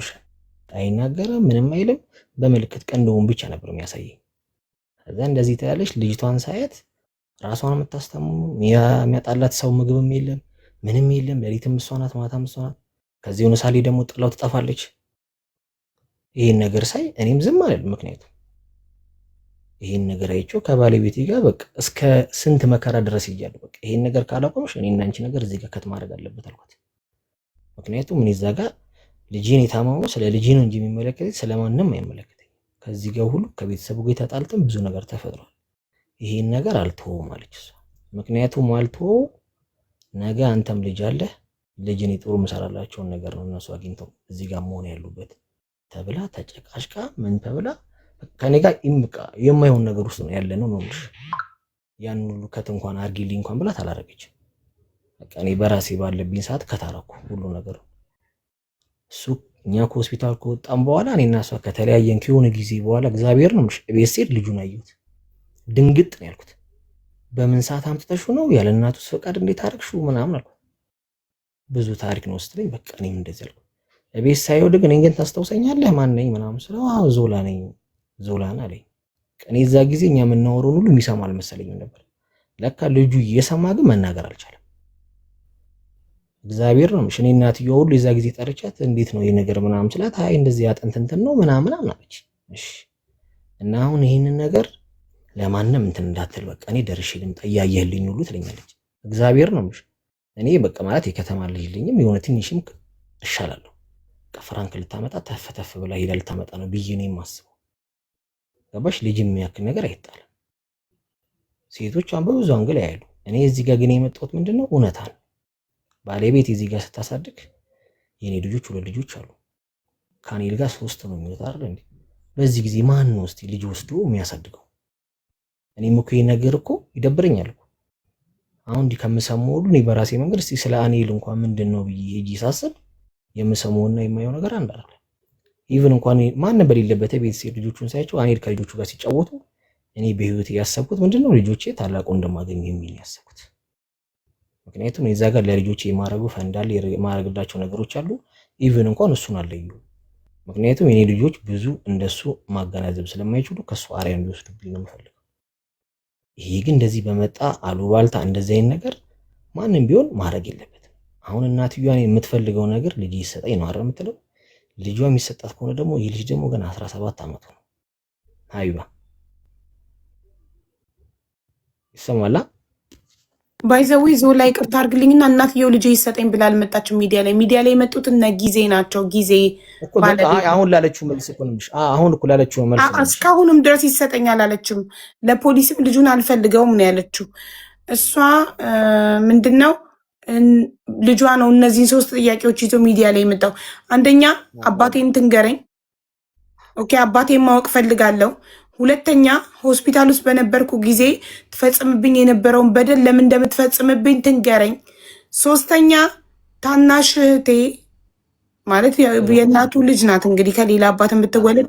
አይናገርም፣ ምንም አይልም። በምልክት ቀንደውን ብቻ ነበር የሚያሳየኝ። ከዛ እንደዚህ ታያለሽ። ልጅቷን ሳያት ራሷን የምታስተምሙ የሚያጣላት ሰው ምግብም የለም ምንም የለም። ሌሊትም እሷ ናት፣ ማታም እሷ ናት። ከዚህ ሆነ ሳሌ ደግሞ ጥላው ትጠፋለች። ይሄን ነገር ሳይ እኔም ዝም አልልም። ምክንያቱም ይሄን ነገር አይቼው ከባለቤቴ ጋር በቃ እስከ ስንት መከራ ድረስ ይያለሁ። በቃ ይሄን ነገር ካላቆምሽ እኔና አንቺ ነገር እዚህ ጋር ከተማረግ አለበት አልኳት። ምክንያቱም እኔ እዛ ጋር ልጄን የታመመው ስለ ልጄ ነው እንጂ የሚመለከተኝ ስለማንም አይመለከተኝ። ከዚህ ጋር ሁሉ ከቤተሰቡ ጋር ተጣልተን ብዙ ነገር ተፈጥሯል። ይሄን ነገር አልተወውም አለች እሷ። ምክንያቱም አልተወው ነገ አንተም ልጅ አለህ፣ ልጅን ጥሩ መሰራላቸውን ነገር ነው እነሱ አግኝተው እዚህ ጋር መሆን ያሉበት ተብላ ተጨቃጭቃ ምን ተብላ ከኔ ጋር የማይሆን ነገር ውስጥ ነው ያለ ነው ነው። ያን ሁሉ ከት እንኳን አርጊልኝ እንኳን ብላ ታላረገች። በቃ እኔ በራሴ ባለብኝ ሰዓት ከታረኩ ሁሉ ነገር እሱ እኛ ከሆስፒታል ከወጣን በኋላ እኔና እሷ ከተለያየን ከሆነ ጊዜ በኋላ እግዚአብሔር ነው ቤት ስሄድ ልጁን አየሁት። ድንግጥ ነው ያልኩት። በምን ሰዓት አምጥተሽው ነው ያለ እናቱ ፈቃድ እንዴት አረግሽው ምናምን አልኩት። ብዙ ታሪክ ነው ስትለኝ በቃ እኔም እንደዚህ አልኩት። ቤት ሳይወድ ግን እኔን ታስታውሰኛለህ ማን ነኝ ምናምን ስለው አዎ ዞላ ነኝ ዞላን አለኝ። እኔ እዛ ጊዜ እኛ የምናወራውን ሁሉ የሚሰማ አልመሰለኝም ነበር። ለካ ልጁ እየሰማ ግን መናገር አልቻለም። እግዚአብሔር ነው እኔ እናትየው ሁሉ የዛ ጊዜ ጠርቻት እንዴት ነው ይሄ ነገር ምናምን ስላት አይ እንደዚህ ያጠንት እንትን ነው ምናምን አለች። እሺ እና አሁን ይሄንን ነገር ለማንም እንትን እንዳትል በቃ እኔ ደርሼ ልምጣ እያየህልኝ ሁሉ ትለኛለች። እግዚአብሔር ነው እኔ በቃ ማለት የከተማ ልጅ ልኝም የሆነ ትንሽም እሻላለሁ። ፍራንክ ልታመጣ ተፈተፍ ብላ ሄዳ ልታመጣ ነው ብዬ ነው የማስበው። ገባሽ? ልጅ የሚያክል ነገር አይጣልም። ሴቶች በብዙ አንግል ያያሉ። እኔ እዚህ ጋር ግን የመጣሁት ምንድነው እውነታ ነው። ባለቤት እዚህ ጋር ስታሳድግ የኔ ልጆች 2 ልጆች አሉ። ካኔል ጋር 3 ነው የሚወጣ አይደል እንዴ? በዚህ ጊዜ ማን ነው እስቲ ልጅ ወስዶ የሚያሳድገው? እኔም እኮ ይሄ ነገር እኮ ይደብረኛል እኮ አሁን እንዲህ ከምሰማው ሁሉ እኔ በራሴ መንገድ እስቲ ስለ አኔል እንኳን ምንድነው ብዬ ሄጂ ሳስብ የምሰማውና የማየው ነገር አንድ አይደለም። ኢቭን እንኳን ማን በሌለበት ቤት ሴት ልጆቹን ሳይቸው አኔል ከልጆቹ ጋር ሲጫወቱ እኔ በህይወት ያሰብኩት ምንድነው ልጆቼ ታላቁ እንደማገኝ የሚል ያሰብኩት። ምክንያቱም እዛ ጋር ለልጆቼ የማረገው ፈንዳል የማረግላቸው ነገሮች አሉ። ኢቭን እንኳን እሱን አለዩ። ምክንያቱም የኔ ልጆች ብዙ እንደሱ ማገናዘብ ስለማይችሉ ከሱ አሪያ እንዲወስዱብኝ ነው የምፈልገው። ይሄ ግን እንደዚህ በመጣ አሉባልታ እንደዚህ አይነት ነገር ማንንም ቢሆን ማድረግ የለበትም። አሁን እናትየዋን የምትፈልገው ነገር ልጅ ይሰጠኝ ነው አይደል የምትለው። ልጇ የሚሰጣት ከሆነ ደግሞ ይህ ልጅ ደግሞ ገና 17 ዓመቱ ነው። ሀቢባ ይሰማላ ባይዘዊ ዞላ ይቅርታ አድርግልኝና እናትየው ልጅ ይሰጠኝ ብላ አልመጣችም። ሚዲያ ላይ የመጡት እነ ጊዜ ናቸው። ጊዜ አሁን ላለችው መልስ እኮ ነው። አሁን እኮ ላለችው መልስ እስካሁንም ድረስ ይሰጠኝ አላለችም። ለፖሊስም ልጁን አልፈልገውም ነው ያለችው። እሷ ምንድነው ልጇ ነው እነዚህን 3 ጥያቄዎች ይዞ ሚዲያ ላይ የመጣው። አንደኛ አባቴን ትንገረኝ። ኦኬ አባቴን ማወቅ ፈልጋለሁ። ሁለተኛ ሆስፒታል ውስጥ በነበርኩ ጊዜ ትፈጽምብኝ የነበረውን በደል ለምን እንደምትፈጽምብኝ ትንገረኝ። ሶስተኛ ታናሽ እህቴ ማለት የእናቱ ልጅ ናት እንግዲህ ከሌላ አባት የምትወለድ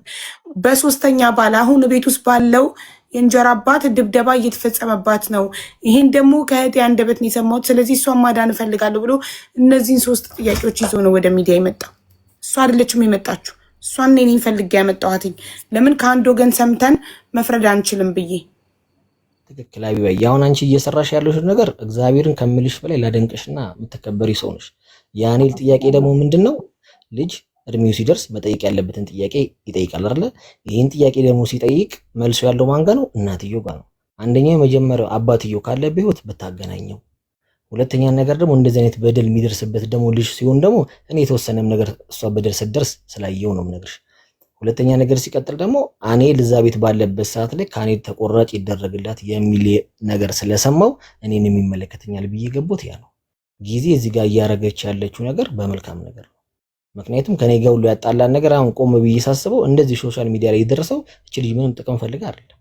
በሶስተኛ ባል አሁን ቤት ውስጥ ባለው የእንጀራ አባት ድብደባ እየተፈጸመባት ነው። ይሄን ደግሞ ከእህቴ አንደበት ነው የሰማሁት። ስለዚህ እሷን ማዳን እፈልጋለሁ ብሎ እነዚህን 3 ጥያቄዎች ይዞ ነው ወደ ሚዲያ የመጣው። እሷ አይደለችም የመጣችሁ። እሷን እኔ ፈልጌ ያመጣኋትኝ ለምን ከአንድ ወገን ሰምተን መፍረድ አንችልም ብዬ። ትክክል አቢባ። አሁን አንቺ እየሰራሽ ያለሽ ነገር እግዚአብሔርን ከምልሽ በላይ ላደንቅሽና የምትከበሪ ሰው ነሽ። የአኔል ጥያቄ ደግሞ ምንድነው ልጅ እድሜው ሲደርስ መጠየቅ ያለበትን ጥያቄ ይጠይቃል አይደለ? ይህን ጥያቄ ደግሞ ሲጠይቅ መልሶ ያለው ማን ጋር ነው? እናትየው ጋር ነው። አንደኛው የመጀመሪያው አባትየው ካለ በህይወት ብታገናኘው፣ ሁለተኛ ነገር ደግሞ እንደዚህ አይነት በደል የሚደርስበት ደግሞ ልጅ ሲሆን ደግሞ እኔ የተወሰነም ነገር እሷ በደል ስትደርስ ስላየው ነው የምነግርሽ። ሁለተኛ ነገር ሲቀጥል ደግሞ አኔል እዛ ቤት ባለበት ሰዓት ላይ ከአኔል ተቆራጭ ይደረግላት የሚል ነገር ስለሰማው እኔን የሚመለከተኛል ብዬ ገቦት ያ ነው። ጊዜ እዚህ ጋር እያረገች ያለችው ነገር በመልካም ነገር ነው። ምክንያቱም ከኔ ጋር ሁሉ ያጣላን ነገር አሁን ቆም ብዬ ሳስበው እንደዚህ ሶሻል ሚዲያ ላይ የደረሰው እቺ ልጅ ምንም ጥቅም ፈልጋ አይደለም።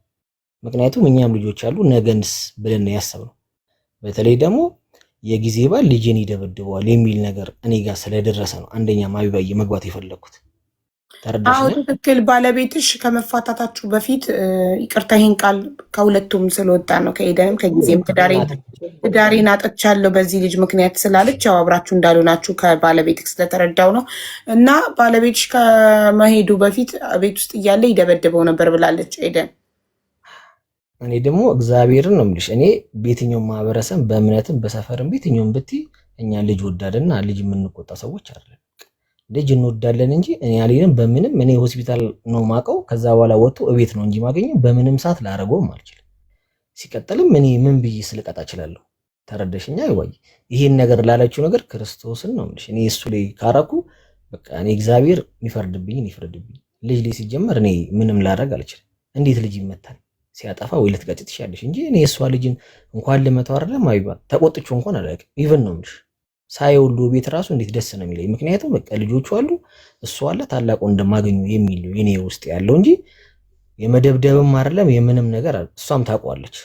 ምክንያቱም እኛም ልጆች አሉ ነገንስ ብለን ነው ያሰብነው። በተለይ ደግሞ የጊዜ ባል ልጄን ይደበድበዋል የሚል ነገር እኔ ጋር ስለደረሰ ነው አንደኛ ማቢባዬ መግባት የፈለኩት። አዎ ትክክል። ባለቤትሽ ከመፋታታችሁ በፊት ይቅርታ ይሄን ቃል ከሁለቱም ስለወጣ ነው ከኤደንም ከጊዜም ትዳሬን አጥቻለሁ በዚህ ልጅ ምክንያት ስላለች ያው አብራችሁ እንዳልሆናችሁ ከባለቤትሽ ስለተረዳው ነው። እና ባለቤትሽ ከመሄዱ በፊት ቤት ውስጥ እያለ ይደበድበው ነበር ብላለች ኤደን። እኔ ደግሞ እግዚአብሔርን ነው የምልሽ። እኔ በየትኛውም ማህበረሰብ በእምነትም በሰፈርም በየትኛውም ብትይ እኛ ልጅ ወዳድና ልጅ የምንቆጣ ሰዎች አይደለም። ልጅ እንወዳለን እንጂ እኔ አልሄድም በምንም። እኔ ሆስፒታል ነው ማቀው፣ ከዛ በኋላ ወጥቶ እቤት ነው እንጂ ማገኘው በምንም ሰዓት ላረገውም አልችልም። ሲቀጥልም እኔ ምን ብዬ ስልቀጣ እችላለሁ? ተረዳሽኛ? ይዋይ ይሄን ነገር ላለችው ነገር ክርስቶስን ነው የምልሽ። እኔ እሱ ላይ ካረኩ በቃ እኔ እግዚአብሔር የሚፈርድብኝ ይፍረድብኝ። ልጅ ላይ ሲጀመር እኔ ምንም ላደርግ አልችልም። እንዴት ልጅ ይመታል? ሲያጠፋ ወይ ልትቀጭ ትችያለሽ እንጂ እኔ እሷ ልጅን እንኳን ልመታው አይደለም አይባል ተቆጥቼው እንኳን አላውቅም። ኢቭን ነው የምልሽ ሳይወልዱ ቤት ራሱ እንዴት ደስ ነው የሚለኝ። ምክንያቱም በቃ ልጆቹ አሉ እሱ አለ ታላቁ እንደማገኙ የሚል የኔ ውስጥ ያለው እንጂ የመደብደብም አይደለም የምንም ነገር እሷም ታውቋለች።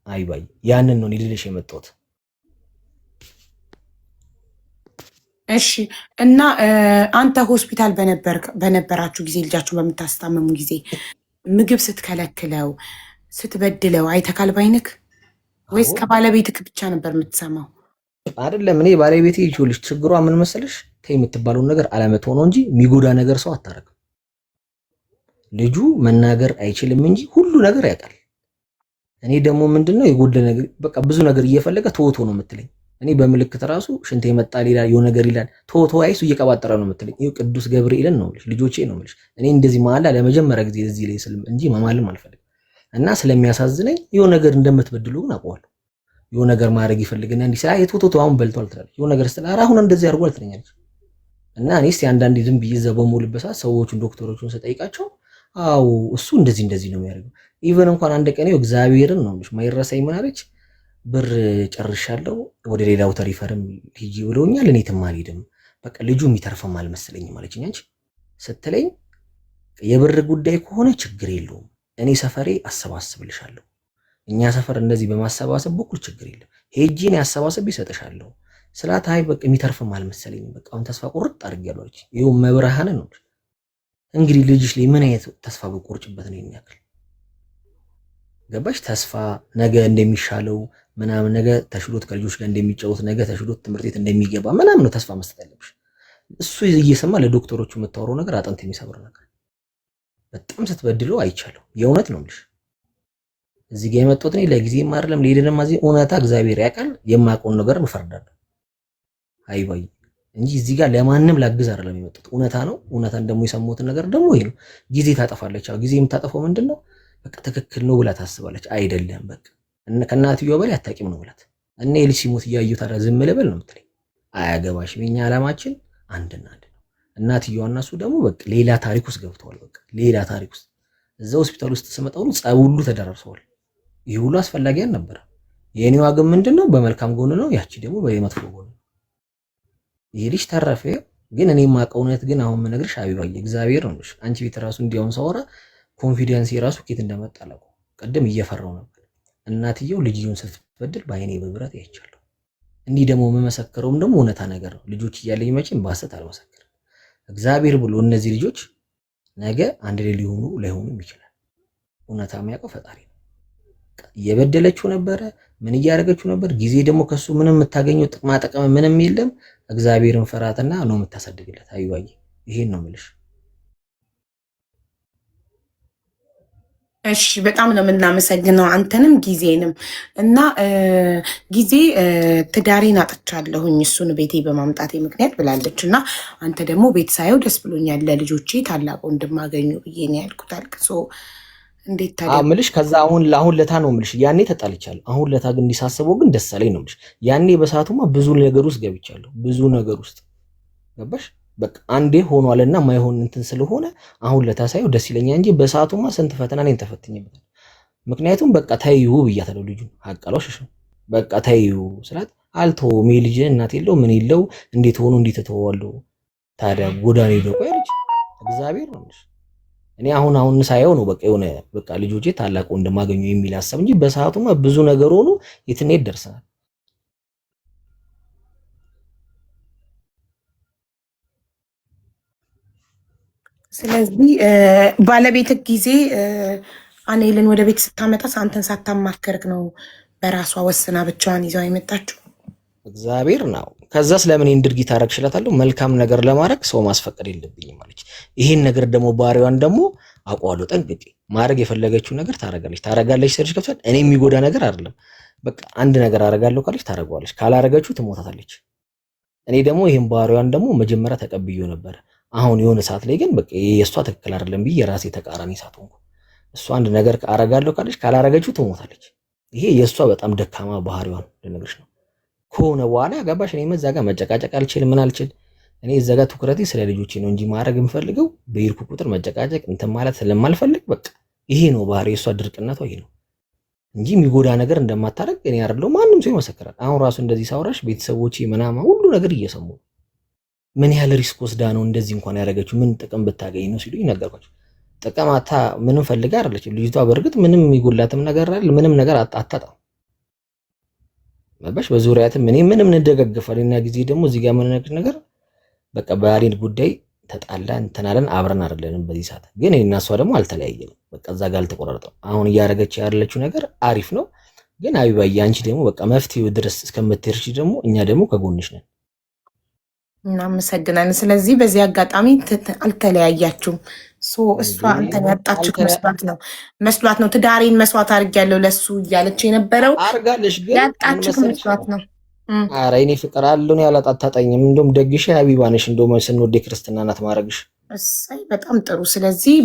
አይባይ ያንን ነው ልልሽ የመጣሁት። እሺ እና አንተ ሆስፒታል በነበራችሁ ጊዜ ልጃችሁን በምታስታመሙ ጊዜ ምግብ ስትከለክለው ስትበድለው አይተካል ባይንክ ወይስ ከባለቤትክ ብቻ ነበር የምትሰማው? አይደለም እኔ ባለቤቴ ይችላልሽ። ችግሯ ምን መሰለሽ? ተይ የምትባለውን ነገር አለመተው ነው እንጂ የሚጎዳ ነገር ሰው አታረግም። ልጁ መናገር አይችልም እንጂ ሁሉ ነገር ያውቃል። እኔ ደግሞ ምንድነው የጎደለ ነገር በቃ ብዙ ነገር እየፈለገ ቶቶ ነው የምትለኝ። እኔ በምልክት ራሱ ሽንት ይመጣል ይላል፣ የሆነ ነገር ይላል። ቶቶ አይሱ እየቀባጠረ ነው የምትለኝ። ይሄ ቅዱስ ገብርኤልን ነው ልጆቼ ነው የምልሽ። እኔ እንደዚህ መሀላ ለመጀመሪያ ጊዜ እዚህ ላይ ስልም እንጂ መማልም አልፈልግም። እና ስለሚያሳዝነኝ የሆነ ነገር እንደምትበድሉ ግን አውቀዋለሁ። የሆነ ነገር ማድረግ ይፈልግና እንዲህ ሳይ ቶቶ አሁን በልቷል ትላለች። የሆነ ነገር ስለ አሁን እንደዚህ አድርጓል ትለኛለች። እና እኔስ አንዳንዴ ዝም ብዬ እዛ በሙሉበት ሰዓት ሰዎቹን ዶክተሮቹን ስጠይቃቸው አው እሱ እንደዚህ ነው የሚያደርገው። ኢቨን እንኳን አንድ ቀን ነው እግዚአብሔርን ነው ልጅ ማይረሳኝ ምን አለች? ብር ጨርሻለሁ ወደ ሌላው ተሪፈርም ሂጂ ብለውኛል። እኔ ትም አልሄድም በቃ ልጁ የሚተርፈም አልመሰለኝም አለችኝ። አንቺ ስትለኝ የብር ጉዳይ ከሆነ ችግር የለውም እኔ ሰፈሬ አሰባስብልሻለሁ። እኛ ሰፈር እንደዚህ በማሰባሰብ በኩል ችግር የለም። ሄጂ እኔ አሰባስብ ይሰጥሻለሁ ስላት አይ በቃ የሚተርፈም አልመሰለኝም በቃ አሁን ተስፋ ቁርጥ አድርጌያለሁ አለች። ይኸው መብርሃን ነው እንግዲህ ልጅሽ ላይ ምን አይነት ተስፋ በቁርጭበት ነው የሚያክል ገባሽ? ተስፋ ነገ እንደሚሻለው ምናምን ነገ ተሽሎት ከልጆች ጋር እንደሚጫወት ነገ ተሽሎት ትምህርት ቤት እንደሚገባ ምናምን ነው ተስፋ መስጠት ያለብሽ። እሱ እየሰማ ለዶክተሮቹ የምታወራው ነገር አጥንት የሚሰብር ነገር በጣም ስትበድለው አይቻለሁ። የእውነት ነው የምልሽ። እዚህ ጋር የመጣሁት እኔ ለጊዜም አይደለም ለሄደንም አዚ እውነታ እግዚአብሔር ያውቃል። የማውቀውን ነገር እፈርዳለሁ አይባይ እንጂ እዚህ ጋር ለማንም ላግዝ አይደለም የመጣሁት። እውነታ ነው። እውነታን ደግሞ የሰማሁትን ነገር ደግሞ ይሄ ነው። ጊዜ ታጠፋለች። ጊዜ የምታጠፋው ምንድነው? በቃ ትክክል ነው ብላ ታስባለች። አይደለም በቃ ከእናትየው በላይ አታውቂም ነው ብላት እኔ ልጅ ሲሞት እያየሁ ታዲያ ዝም ልበል ነው የምትለኝ። አያገባሽም። የኛ ዓላማችን አንድና አንድ ነው። እናትየዋ እና እሱ ደግሞ በቃ ሌላ ታሪክ ውስጥ ገብተዋል። በቃ ሌላ ታሪክ ውስጥ እዛ ሆስፒታል ውስጥ ስመጣው ጸብ ሁሉ ተደራርሰዋል። ይህ ሁሉ አስፈላጊ አልነበረም። የኔዋ ግን ምንድነው በመልካም ጎን ነው፣ ያቺ ደግሞ በመጥፎ ጎን ነው። ይሄ ልጅ ተረፈ። ግን እኔ ማውቀው እውነት ግን አሁን የምነግርሽ አቢባዬ እግዚአብሔር ነው። አንቺ ቤት ራሱ እንዲያውም ሳወራ ኮንፊደንስ የራሱ ኬት እንደመጣ አላውቅም። ቀደም እየፈራው ነበር። እናትየው ልጅየውን ስትበድል በአይኔ በብረት አይቻለሁ። እንዲህ ደግሞ የምመሰክረውም ደግሞ እውነታ ነገር ነው። ልጆች እያለኝ መቼም ባሰት አልመሰክርም። እግዚአብሔር ብሎ እነዚህ ልጆች ነገ አንድ ላይ ሊሆኑ ላይሆኑም ይችላል። እውነታ የሚያውቀው ፈጣሪ ነው። እየበደለችው ነበረ፣ ምን እያደረገችው ነበር። ጊዜ ደግሞ ከሱ ምንም የምታገኘው ጥቅማ ጥቅም ምንም የለም። እግዚአብሔርን ፈራትና ነው የምታሳድግለት። አዩባዬ ይሄን ነው የምልሽ። እሺ በጣም ነው የምናመሰግነው አንተንም ጊዜንም እና ጊዜ ትዳሬን አጥቻለሁኝ እሱን ቤቴ በማምጣቴ ምክንያት ብላለች። እና አንተ ደግሞ ቤት ሳየው ደስ ብሎኛል ለልጆቼ ታላቅ ወንድማገኙ ብዬ ነው ያልኩት። አልቅሶ እንዴት ታዲያ ምልሽ ከዛ አሁን ለታ ነው ምልሽ። ያኔ ተጣልቻለሁ። አሁን ለታ ግን እንዲሳስበው ግን ደስ አለኝ ነው ምልሽ። ያኔ በሰዓቱማ ብዙ ነገር ውስጥ ገብቻለሁ። ብዙ ነገር ውስጥ ገባሽ። በቃ አንዴ ሆኗልና ማይሆን እንትን ስለሆነ አሁን ለታሳየው ደስ ይለኛል እንጂ በሰዓቱማ ስንት ፈተና ነኝ ተፈትኜበት። ምክንያቱም በቃ ታዩ ብያታለሁ። ልጁ አቃሏሽ በቃ ታዩ ስላት አልተውም። ልጅ እናት የለው ምን የለው እንዴት ሆኖ እንዴት ተተዋለው ታዲያ ጎዳኔ ደቆ ያለች እግዚአብሔር ነው። እኔ አሁን ሳየው ነው በቃ የሆነ በቃ ልጆቼ ታላቁ እንደማገኙ የሚል ሐሳብ እንጂ በሰዓቱማ ብዙ ነገር ሆኖ የትኔት ደርሰናል። ስለዚህ ባለቤት ጊዜ አኔልን ወደ ቤት ስታመጣ አንተን ሳታማከርክ ነው በራሷ ወስና ብቻዋን ይዛው የመጣችው? እግዚአብሔር ነው። ከዛስ ለምን ይሄን ድርጊት አረግሽላታለሁ? መልካም ነገር ለማድረግ ሰው ማስፈቀድ የለብኝም አለች። ይሄን ነገር ደግሞ ባህሪዋን ደግሞ አውቀዋለሁ ጠንቅቄ። ማድረግ የፈለገችው ነገር ታረጋለች ስልሽ ከፍቷል። እኔ የሚጎዳ ነገር አይደለም። በቃ አንድ ነገር አረጋለሁ ካለች ታረጋለች፣ ካላረገችው ትሞታታለች። እኔ ደግሞ ይሄን ባህሪዋን ደግሞ መጀመሪያ ተቀብዬው ነበር። አሁን የሆነ ሰዓት ላይ ግን በቃ የእሷ ትክክል አይደለም ብዬ የራሴ ተቃራኒ ሰዓት ሆንኩ። እሷ አንድ ነገር አረጋለሁ ካለች ካላረገችው ትሞታለች። ይሄ የእሷ በጣም ደካማ ባህሪዋን ልነግርሽ ነው። ከሆነ በኋላ ገባሽ? እኔ እዛ ጋር መጨቃጨቅ አልችልም፣ ምን አልችል። እኔ እዛ ጋር ትኩረቴ ስለ ልጆቼ ነው እንጂ ማድረግ የምፈልገው በይርኩ ቁጥር መጨቃጨቅ እንትን ማለት ስለማልፈልግ በቃ ይሄ ነው ባህሪ፣ የእሷ ድርቅነቷ ይሄ ነው እንጂ የሚጎዳ ነገር እንደማታረግ እኔ አይደለሁ ማንም ሰው ይመሰክራል። አሁን ራሱ እንደዚህ ሳውራሽ ቤተሰቦቼ ምናምን ሁሉ ነገር እየሰሙ ምን ያህል ሪስክ ወስዳ ነው እንደዚህ እንኳን ያደረገችው፣ ምን ጥቅም ብታገኝ ነው ሲሉኝ ነገርኳቸው። ጥቅም ምንም ፈልጋ አይደለችም ልጅቷ። በእርግጥ ምንም የሚጎላትም ነገር አይደል፣ ምንም ነገር አታጣም። መባሽ በዙሪያትም እኔ ምንም እንደገገፋልና ጊዜ ደግሞ እዚህ ጋር ምን ነገር በቃ በአሪን ጉዳይ ተጣላን ተናለን አብረን አይደለንም። በዚህ ሰዓት ግን እኔና እሷ ደግሞ አልተለያየንም። በቃ እዛ ጋር አልተቆራረጠም። አሁን እያደረገች ያለችው ነገር አሪፍ ነው። ግን አቢባዬ አንቺ ደግሞ በቃ መፍትሄው ድረስ እስከምትደርሺ ደግሞ እኛ ደግሞ ከጎንሽ ነን። እናመሰግናለን። ስለዚህ በዚህ አጋጣሚ አልተለያያችሁም። እሷ አንተን ያጣችሁ መስሏት ነው ትዳሬን መስዋዕት አድርጌያለሁ ለሱ እያለች የነበረው አርጋለሽ፣ ግን ያጣችሁ መስሏት ነው። ኧረ እኔ ፍቅር አለውን ያላጣጣጣኝም። እንደውም ደግሽ ሀቢባ ነሽ። እንደውም ስንወደ ክርስትና ናት ማረግሽ። እሰይ በጣም ጥሩ። ስለዚህ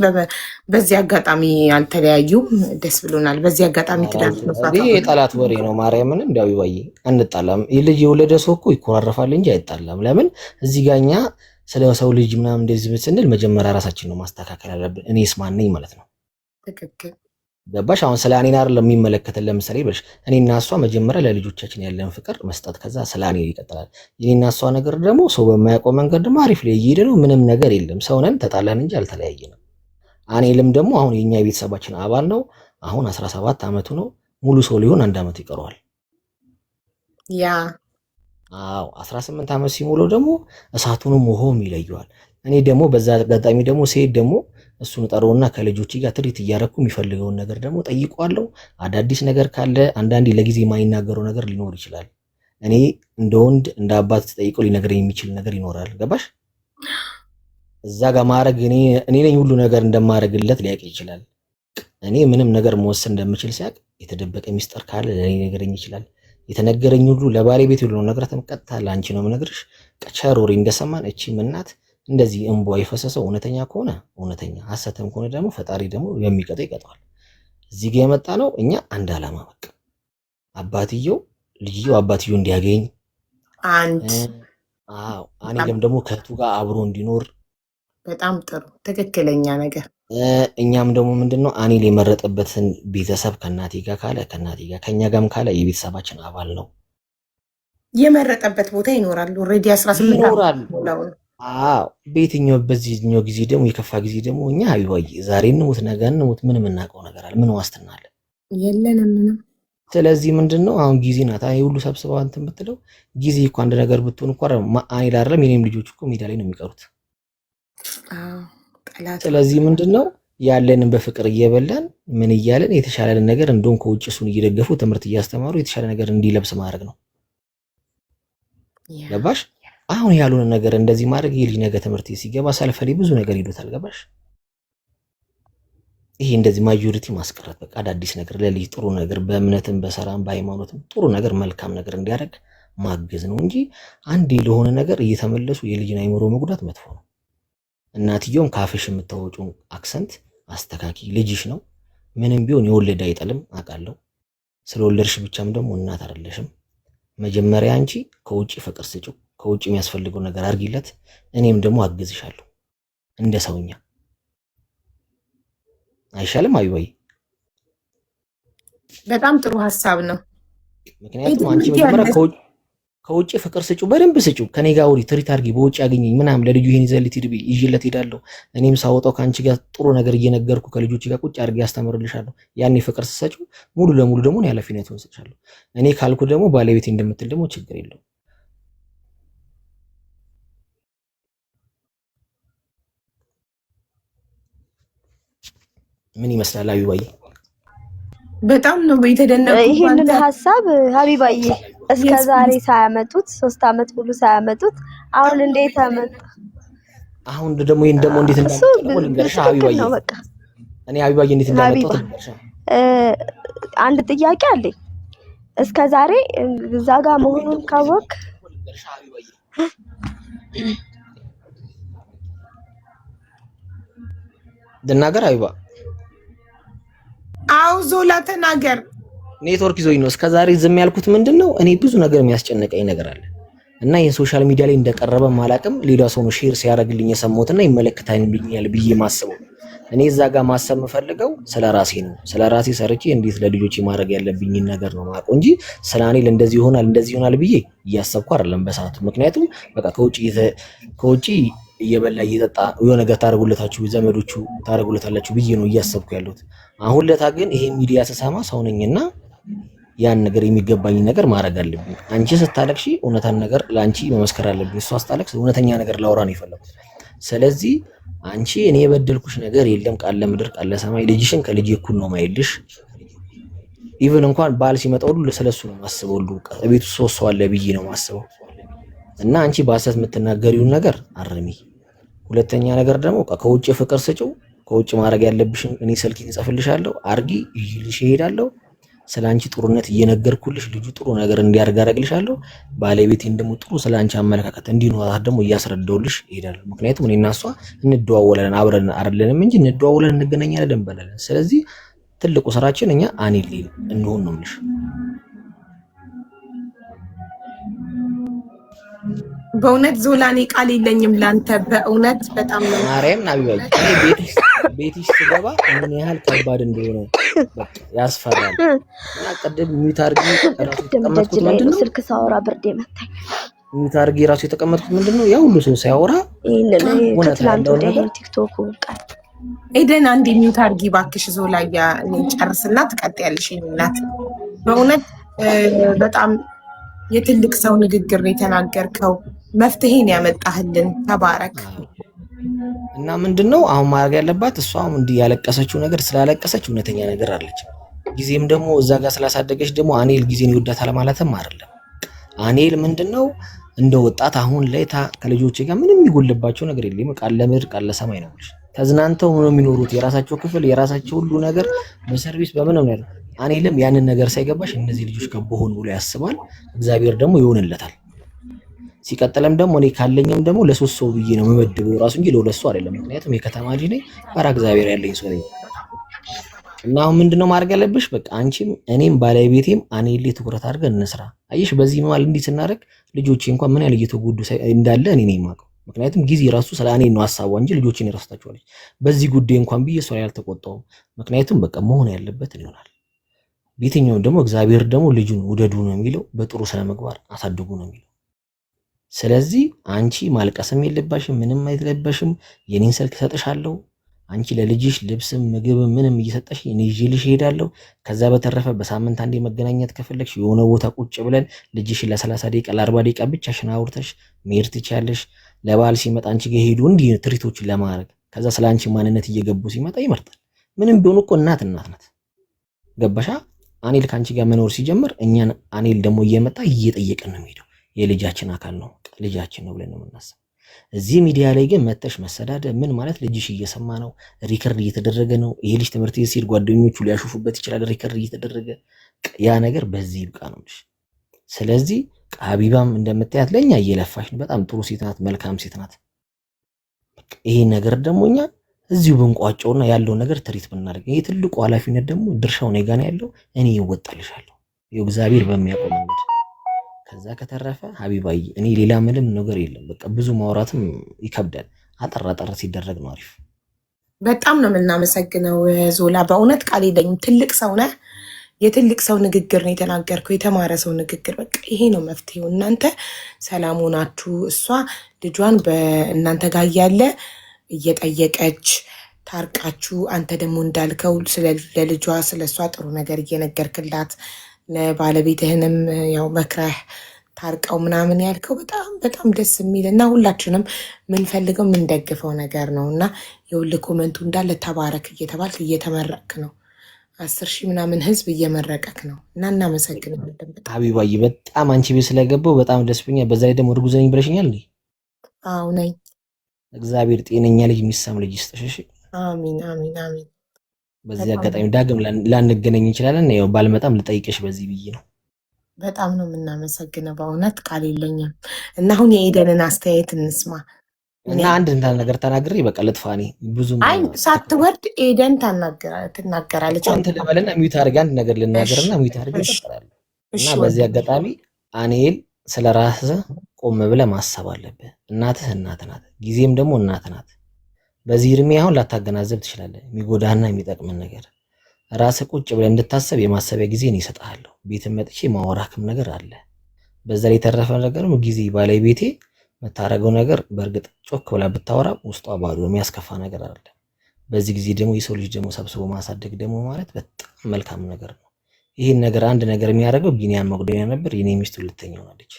በዚህ አጋጣሚ አልተለያዩም፣ ደስ ብሎናል። በዚህ አጋጣሚ ትዳር መስዋዕት የጠላት ወሬ ነው። ማርያምን እንደ ሀቢባዬ አንጣላም። ልጅ የወለደ ሰው እኮ ይኮራረፋል እንጂ አይጣላም። ለምን እዚህ ጋር እኛ ስለ ሰው ልጅ ምናምን እንደዚህ ስንል መጀመሪያ ራሳችን ነው ማስተካከል አለብን። እኔስ ማን ነኝ ማለት ነው። ትክክል ገባሽ? አሁን ስለ እኔን አይደለም የሚመለከተን። ለምሳሌ ብለሽ እኔና እሷ መጀመሪያ ለልጆቻችን ያለን ፍቅር መስጠት፣ ከዛ ስለ እኔ ይቀጥላል። የኔና እሷ ነገር ደግሞ ሰው በማያውቀው መንገድ ደግሞ አሪፍ ላይ እየሄደ ነው። ምንም ነገር የለም። ሰው ነን፣ ተጣላን እንጂ አልተለያየንም። አኔልም ደግሞ አሁን የኛ ቤተሰባችን አባል ነው። አሁን 17 ዓመቱ ነው። ሙሉ ሰው ሊሆን 1 ዓመት ይቀረዋል። ያ 18 ዓመት ሲሞላው ደግሞ እሳቱንም ውሃውም ይለየዋል። እኔ ደግሞ በዛ አጋጣሚ ደግሞ ሲሄድ ደግሞ እሱን ጠሮና ከልጆች ጋር ትሪት እያረኩ የሚፈልገውን ነገር ደግሞ ጠይቋለሁ። አዳዲስ ነገር ካለ አንዳንዴ ለጊዜ የማይናገረው ነገር ሊኖር ይችላል። እኔ እንደ ወንድ እንደ አባት ተጠይቀው ሊነግረኝ የሚችል ነገር ይኖራል። ገባሽ? እዛ ጋር ማድረግ እኔ ነኝ ሁሉ ነገር እንደማደርግለት ሊያውቅ ይችላል። እኔ ምንም ነገር መወሰን እንደምችል ሲያውቅ የተደበቀ ሚስጥር ካለ ለኔ ነገረኝ ይችላል። የተነገረኝ ሁሉ ለባለቤት ሁሉ ነገር ተመቀጣ ለአንቺ ነው የምነግርሽ። ቀቸሮሪ እንደሰማን እቺ እናት እንደዚህ እንቧ የፈሰሰው እውነተኛ ከሆነ እውነተኛ፣ ሐሰተም ከሆነ ደግሞ ፈጣሪ ደግሞ የሚቀጣው ይቀጣዋል። እዚህ ጋር የመጣ ነው እኛ አንድ አላማ በቃ አባትየው ልጅየው አባትየው እንዲያገኝ እኔም ደግሞ ከእህቱ ጋር አብሮ እንዲኖር። በጣም ጥሩ ትክክለኛ ነገር። እኛም ደግሞ ምንድነው አኔል የመረጠበትን ቤተሰብ ከእናቴ ጋር ካለ ከእናቴ ጋር ከኛ ጋርም ካለ የቤተሰባችን አባል ነው። የመረጠበት ቦታ ይኖራል። ኦልሬዲ 18 ይኖራል። በየትኛው በዚህኛው ጊዜ ደግሞ የከፋ ጊዜ ደግሞ እኛ ሀቢባዬ ዛሬ እንሙት ነገ እንሙት ምን የምናውቀው ነገር አለ? ምን ዋስትና አለ? የለንም ምንም። ስለዚህ ምንድነው አሁን ጊዜ ናት። አይ ሁሉ ሰብስበው እንትን ብትለው ጊዜ እኮ አንድ ነገር ብትሆን እኮ አኔል አይደለም የኔም ልጆች እኮ ሜዳ ላይ ነው የሚቀሩት። ስለዚህ ምንድነው ያለንን በፍቅር እየበላን ምን እያለን የተሻለን ነገር እንደውም ከውጭ እሱን እየደገፉ ትምህርት እያስተማሩ የተሻለ ነገር እንዲለብስ ማድረግ ነው። ገባሽ? አሁን ያሉን ነገር እንደዚህ ማድረግ ይሄ ልጅ ነገ ትምህርት ሲገባ ሳልፈሪ ብዙ ነገር ይሉታል። ገባሽ? ይሄ እንደዚህ ማጆሪቲ ማስቀረት በቃ አዳዲስ ነገር ለልጅ ጥሩ ነገር በእምነትም በሰራም በሃይማኖትም ጥሩ ነገር መልካም ነገር እንዲያደርግ ማገዝ ነው እንጂ አንዴ ለሆነ ነገር እየተመለሱ የልጅን አይምሮ መጉዳት መጥፎ ነው። እናትየውም ካፍሽ የምታወጪው አክሰንት አስተካኪ። ልጅሽ ነው። ምንም ቢሆን የወለደ አይጠልም አውቃለሁ። ስለወለድሽ ብቻም ደግሞ እናት አይደለሽም። መጀመሪያ አንቺ ከውጪ ፍቅር ስጪው፣ ከውጪ የሚያስፈልገው ነገር አርጊለት። እኔም ደግሞ አግዝሻለሁ እንደ ሰውኛ። አይሻልም አቢባዬ? በጣም ጥሩ ሀሳብ ነው። ምክንያቱም አንቺ መጀመሪያ ከውጭ ፍቅር ስጪው፣ በደንብ ስጪው። ከኔ ጋር አውሪ፣ ትሪት አድርጊ፣ በውጭ ያገኘኝ ምናምን ለልጁ ይሄን ይዘልት ይድብ ይዤለት ሄዳለሁ። እኔም ሳወጣው ከአንቺ ጋር ጥሩ ነገር እየነገርኩ ከልጆች ጋር ቁጭ አድርጌ ያስተምርልሻለሁ። ያኔ ፍቅር ስሰጪው ሙሉ ለሙሉ ደግሞ ኃላፊነቱን ሰጥሻለሁ። እኔ ካልኩ ደግሞ ባለቤቴ እንደምትል ደግሞ ችግር የለውም። ምን ይመስላል አቢባዬ? በጣም ነው የተደነቀው። ይሄንን ሐሳብ ሀቢባዬ እስከ ዛሬ ሳያመጡት 3 አመት ሙሉ ሳያመጡት አሁን እንዴት አመጡ? አሁን ደግሞ ይሄን ደግሞ እንዴት እንዳመጣው ነው ልንገርሽ ሀቢባዬ። እኔ ሀቢባዬ እንዴት እንዳመጣው ልንገርሽ። አንድ ጥያቄ አለኝ። እስከ ዛሬ እዛ ጋር መሆኑን ካወቅ ልናገር ሀቢባ? አው ዞላ ተናገር። ኔትወርክ ይዞኝ ነው እስከ ዛሬ ዝም ያልኩት። ምንድነው እኔ ብዙ ነገር የሚያስጨንቀኝ ነገር አለ እና የሶሻል ሚዲያ ላይ እንደቀረበ ማላቅም ሌላ ሰው ነው ሼር ሲያደርግልኝ የሰማሁትና ይመለከታኛል ብዬ ማስበው። እኔ እዛ ጋር ማሰብ የምፈልገው ስለራሴ ነው። ስለራሴ ሰርቼ እንዴት ለልጆቼ ማድረግ ያለብኝ ነገር ነው ማቆ እንጂ ስለአኔል እንደዚህ ይሆናል ብዬ እያሰብኩ አይደለም በሰዓቱ። ምክንያቱም በቃ ከውጪ እየበላ እየጠጣ የሆነ ነገር ታደርጉለታችሁ ዘመዶቹ ታደርጉለታላችሁ ብዬ ነው እያሰብኩ ያለሁት። አሁን ለታ ግን ይሄ ሚዲያ ተሰማ ሰው ነኝና ያን ነገር የሚገባኝ ነገር ማድረግ አለብኝ። አንቺ ስታለቅሺ እውነታን ነገር ለአንቺ መመስከር አለብኝ። እሷ ስታለቅስ እውነተኛ ነገር ላውራ ነው የፈለኩት። ስለዚህ አንቺ እኔ የበደልኩሽ ነገር የለም። ቃል ምድር ቃል ሰማይ ልጅሽን ከልጅ እኩል ነው ማይልሽ። ኢቭን እንኳን ባል ሲመጣ ሁሉ ስለሱ ነው ማስበው። ሁሉ ቤቱ ሶስት ሰው አለ ብዬ ነው ማስበው። እና አንቺ ባሰት የምትናገሪውን ነገር አርሚ። ሁለተኛ ነገር ደግሞ ከውጭ ፍቅር ስጪው። ከውጭ ማድረግ ያለብሽን እኔ ስልኬን እጽፍልሻለሁ አርጊ ይልሽ ይሄዳለሁ። ስላንቺ ጥሩነት እየነገርኩልሽ ልጁ ጥሩ ነገር እንዲያርግ አደርግልሻለሁ። ባለቤቴን ደግሞ ጥሩ ስላንቺ አመለካከት እንዲኖራት ደግሞ እያስረዳውልሽ ይሄዳለሁ። ምክንያቱም እኔና እሷ እንደዋወለን አብረን አይደለንም እንጂ እንደዋወለን እንገናኛለን እንበላለን። ስለዚህ ትልቁ ስራችን እኛ አኔል እንሆን ነው የምልሽ። በእውነት ዞላኔ ቃል የለኝም ላንተ በእውነት በጣም ነው ማርያም ናቢባይ ቤትሽ ስገባ ምን ያህል ከባድ እንደሆነ በቃ ያስፈራል። እና ቀደም ሚዩት አድርጌ ራሱ የተቀመጥኩት ምንድነው ስልክ ሳወራ ብርድ መታኝ። ሚዩት አድርጌ ራሱ የተቀመጥኩት ምንድነው ያ ሁሉ ሰው ሲያወራ ከትላንት ወዲያ ቲክቶክ ቃል ኤደን አንዴ ሚዩት አድርጊ ባክሽ ዞላያ ጨርስና ትቀጥያለሽ። እናት በእውነት በጣም የትልቅ ሰው ንግግር ነው የተናገርከው። መፍትሄን ያመጣህልን ተባረክ። እና ምንድነው አሁን ማድረግ ያለባት እሷም እንዲህ ያለቀሰችው ነገር ስላለቀሰች እውነተኛ ነገር አለች። ጊዜም ደግሞ እዛ ጋር ስላሳደገች ደግሞ አኔል ጊዜን ይወዳታል ማለትም አይደለም። አኔል ምንድነው እንደ ወጣት አሁን ላይ ከልጆቼ ጋር ምንም የሚጎልባቸው ነገር የለም። ቃል ለምድር ቃል ለሰማይ ነው። ተዝናንተው ነው የሚኖሩት። የራሳቸው ክፍል የራሳቸው ሁሉ ነገር በሰርቪስ በምንም ነው። አኔልም ያንን ነገር ሳይገባሽ እነዚህ ልጆች ከቦሆን ብሎ ያስባል። እግዚአብሔር ደግሞ ይሆንለታል። ሲቀጥለም ደግሞ እኔ ካለኝም ደግሞ ለሶስት ሰው ብዬ ነው መመድበው ራሱ እንጂ ለሁለት ሰው አይደለም። ምክንያቱም የከተማ ልጅ ነኝ፣ ፈራ እግዚአብሔር ያለኝ ሰው ነኝ። እና አሁን ምንድነው ማድረግ ያለብሽ? በቃ አንቺም እኔም ባለቤቴም አኔል ላይ ትኩረት አድርገን እንስራ። አየሽ፣ በዚህ መሀል እንዲህ ስናደርግ ልጆቼ እንኳን ምን ያህል እየተጎዱ እንዳለ እኔ ነኝ የማውቀው። ምክንያቱም ጊዜ ራሱ ስለ እኔ ነው ሐሳቧ እንጂ ልጆቼን ይረስታቸዋለች። በዚህ ጉዳይ እንኳን ብዬ ሰው ያልተቆጣውም። ምክንያቱም በቃ መሆን ያለበት ይሆናል። ቤተኛውን ደግሞ እግዚአብሔር ደግሞ ልጁን ውደዱ ነው የሚለው፣ በጥሩ ስነ ምግባር አሳድጉ ነው የሚለው። ስለዚህ አንቺ ማልቀስም የለባሽም፣ ምንም አይተለበሽም። የኔን ስልክ ሰጥሻለሁ። አንቺ ለልጅሽ ልብስም ምግብም ምንም እየሰጠሽ እኔ ይዤልሽ እሄዳለሁ። ከዛ በተረፈ በሳምንት አንዴ መገናኘት ከፈለግሽ የሆነ ቦታ ቁጭ ብለን ልጅሽ ለ30 ደቂቃ ለ40 ደቂቃ ብቻሽን አውርተሽ መሄድ ትችያለሽ። ለበዓል ሲመጣ አንቺ ጋር ሄዱ እንዲህ ትሪቶችን ለማድረግ ከዛ ስለ አንቺ ማንነት እየገቡ ሲመጣ ይመርጣል። ምንም ቢሆን እኮ እናት ናት። ገባሻ? አኔል ከአንቺ ጋር መኖር ሲጀምር እኛን አኔል ደግሞ እየመጣ እየጠየቀን ነው የሚሄደው። የልጃችን አካል ነው፣ ልጃችን ነው ብለን ነው የምናስበው። እዚህ ሚዲያ ላይ ግን መተሽ መሰዳደብ ምን ማለት? ልጅሽ እየሰማ ነው፣ ሪከርድ እየተደረገ ነው። ይሄ ልጅ ትምህርት ቤት ሲሄድ ጓደኞቹ ሊያሹፉበት ይችላል፣ ሪከርድ እየተደረገ ያ ነገር በዚህ ይብቃ ነው። ስለዚህ ሀቢባም እንደምታያት ለኛ እየለፋሽ ነው። በጣም ጥሩ ሴት ናት፣ መልካም ሴት ናት። ይሄ ነገር ደግሞ እኛ እዚሁ ብንቋጨውና ያለው ነገር ትሪት ብናደርግ፣ ይሄ ትልቁ ኃላፊነት ደግሞ ድርሻው እኔ ጋር ነው ያለው። እኔ ይወጣልሻለሁ እግዚአብሔር በሚያቆም መንገድ። ከዛ ከተረፈ ሀቢባዬ እኔ ሌላ ምንም ነገር የለም። በቃ ብዙ ማውራትም ይከብዳል። አጠር ሲደረግ ነው አሪፍ። በጣም ነው የምናመሰግነው ዞላ። በእውነት ቃል የለኝም። ትልቅ ሰው ነህ። የትልቅ ሰው ንግግር ነው የተናገርከው፣ የተማረ ሰው ንግግር። በቃ ይሄ ነው መፍትሄው። እናንተ ሰላም ሆናችሁ እሷ ልጇን በእናንተ ጋር እያለ እየጠየቀች ታርቃችሁ፣ አንተ ደግሞ እንዳልከው ለልጇ ስለሷ ጥሩ ነገር እየነገርክላት፣ ለባለቤትህንም ያው መክረህ ታርቀው ምናምን ያልከው በጣም በጣም ደስ የሚል እና ሁላችንም ምንፈልገው ምንደግፈው ነገር ነው። እና የሁል ኮመንቱ እንዳለ ተባረክ እየተባልክ እየተመረክ ነው። 10,000 ምናምን ህዝብ እየመረቀክ ነው እና እናመሰግናለን። ሀቢባዬ በጣም አንቺ ቤት ስለገባው በጣም ደስ ብሎኛል። በዛ ላይ ደግሞ እርጉዝ ነኝ ብለሽኛል እንዴ? አዎ ነኝ። እግዚአብሔር ጤነኛ ልጅ የሚሳም ልጅ ይስጥሽ። እሺ አሚን አሚን አሚን። በዚህ አጋጣሚ ዳግም ላንገናኝ እንችላለን። ያው ባልመጣም ልጠይቅሽ በዚህ ብዬ ነው። በጣም ነው የምናመሰግነው። በእውነት ቃል የለኝም። እና አሁን የኤደንን አስተያየት እንስማ። እና አንድ ነገር ተናግሬ በቃ ልጥፋኔ ብዙ አይ ሳትወርድ ኤደን ትናገራለች። አንተ ለበለና ሚዩት አድርጋ አንድ ነገር ልናገርና ሚዩት አድርጋ ይቀጥላል። እና በዚህ አጋጣሚ አኔል ስለራስህ ቆም ብለህ ማሰብ አለብህ። እናትህ እናት ናት፣ ጊዜም ደግሞ እናት ናት። በዚህ እድሜ አሁን ላታገናዘብ ትችላለህ የሚጎዳህና የሚጠቅምን ነገር። ራስህ ቁጭ ብለህ እንድታሰብ የማሰቢያ ጊዜን ይሰጥሃለሁ። ቤትም መጥቼ ማወራክም ነገር አለ። በዛ ላይ የተረፈ ነገር ጊዜ ባለቤቴ መታረገው ነገር በእርግጥ ጮክ ብላ ብታወራ ውስጧ ባዶ የሚያስከፋ ነገር አለ። በዚህ ጊዜ ደግሞ የሰው ልጅ ደግሞ ሰብስቦ ማሳደግ ደግሞ ማለት በጣም መልካም ነገር ነው። ይሄን ነገር አንድ ነገር የሚያደርገው ቢኒያም መቅደኛ ነበር፣ የኔ ሚስት ሁለተኛው ናለች።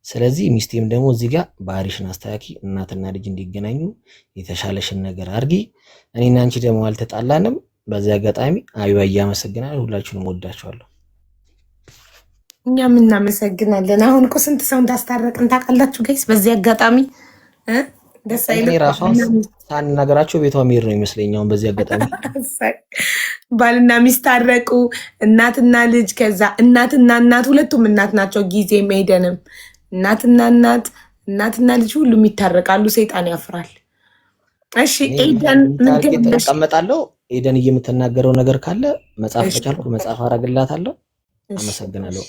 ስለዚህ ሚስቴም ደግሞ እዚህ ጋር ባህሪሽን አስተካኪ፣ እናትና ልጅ እንዲገናኙ የተሻለሽን ነገር አድርጊ። እኔና አንቺ ደግሞ አልተጣላንም። በዚህ አጋጣሚ አዩያ አመሰግናለሁ። ሁላችሁንም ወዳችኋለሁ። እኛም እናመሰግናለን። አሁን እኮ ስንት ሰው እንዳስታረቅን ታውቃላችሁ ጋይስ። በዚህ አጋጣሚ ደስ አይልም? እኔ ራሷን ሳንናገራቸው ቤቷ መሄድ ነው ይመስለኛል። አሁን በዚህ አጋጣሚ ባልና ሚስት ታረቁ፣ እናትና ልጅ፣ ከዛ እናትና እናት ሁለቱም እናት ናቸው። ጊዜ መሄደንም እናትና ልጅ ሁሉም ይታረቃሉ። ሰይጣን ያፍራል። እሺ ኤደን ምን ተቀመጣለሁ። ኤደን የምትናገረው ነገር ካለ መጽሐፍ ከቻልኩ መጽሐፍ አረግላታለሁ። አመሰግናለሁ።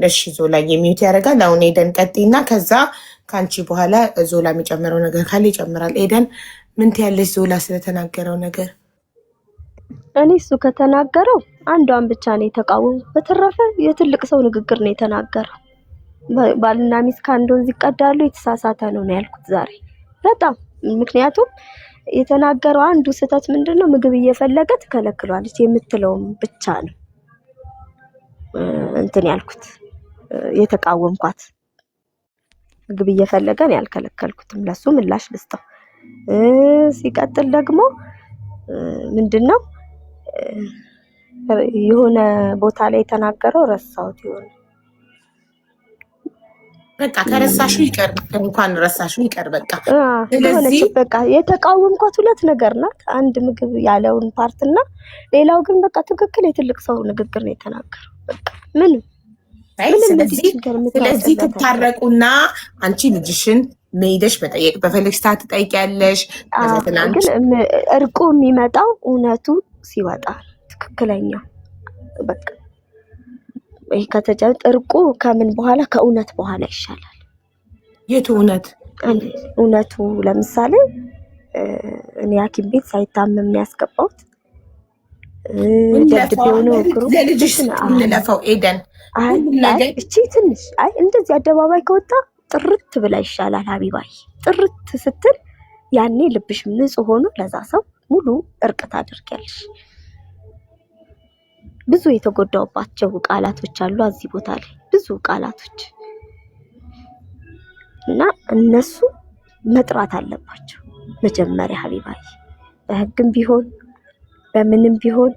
እሺ ዞላ የሚዩት ያደርጋል። አሁን ኤደን ቀጥይና ከዛ ከአንቺ በኋላ ዞላ የሚጨምረው ነገር ካለ ይጨምራል። ኤደን ምን ትያለሽ ዞላ ስለተናገረው ነገር? እኔ እሱ ከተናገረው አንዷን ብቻ ነው የተቃወሙ። በተረፈ የትልቅ ሰው ንግግር ነው የተናገረው። ባልና ሚስት ከአንድ ወንዝ ይቀዳሉ፣ የተሳሳተ ነው ያልኩት ዛሬ በጣም ምክንያቱም የተናገረው አንዱ ስህተት ምንድነው ምግብ እየፈለገ ትከለክሏለች የምትለውም ብቻ ነው እንትን ያልኩት የተቃወምኳት። ምግብ እየፈለገ ነው ያልከለከልኩትም። ለሱ ምላሽ ልስጠው። ሲቀጥል ደግሞ ምንድነው የሆነ ቦታ ላይ የተናገረው ረሳሁት ይሆን። በቃ ከረሳሹ ይቀር፣ እንኳን ረሳሹ ይቀር። በቃ ስለዚህ በቃ የተቃወምኳት ሁለት ነገር ናት። አንድ ምግብ ያለውን ፓርትና ሌላው ግን በቃ ትክክል የትልቅ ሰው ንግግር ነው የተናገረው። በቃ ምንም ስለዚህ ትታረቁና አንቺ ልጅሽን መሄደሽ መጠየቅ በፈለግሽ ሰዓት ትጠይቂያለሽ። ግን እርቁ የሚመጣው እውነቱ ሲወጣ ትክክለኛ በቃ ይሄ ከተጀመረ እርቁ ከምን በኋላ ከእውነት በኋላ ይሻላል። የቱ እውነት? እውነቱ ለምሳሌ እኔ ሐኪም ቤት ሳይታመም ነው ያስገባሁት። ደብደቤው ነው እግሩ ለልጅሽ ለለፈው ኤደን እቺ ትንሽ እንደዚህ አደባባይ ከወጣ ጥርት ብላ ይሻላል። ሀቢባይ ጥርት ስትል ያኔ ልብሽ ንጹህ ሆኖ ለዛ ሰው ሙሉ እርቅ ታደርጊያለሽ። ብዙ የተጎዳውባቸው ቃላቶች አሉ እዚህ ቦታ ላይ ብዙ ቃላቶች እና እነሱ መጥራት አለባቸው መጀመሪያ ሀቢባይ። በህግም ቢሆን በምንም ቢሆን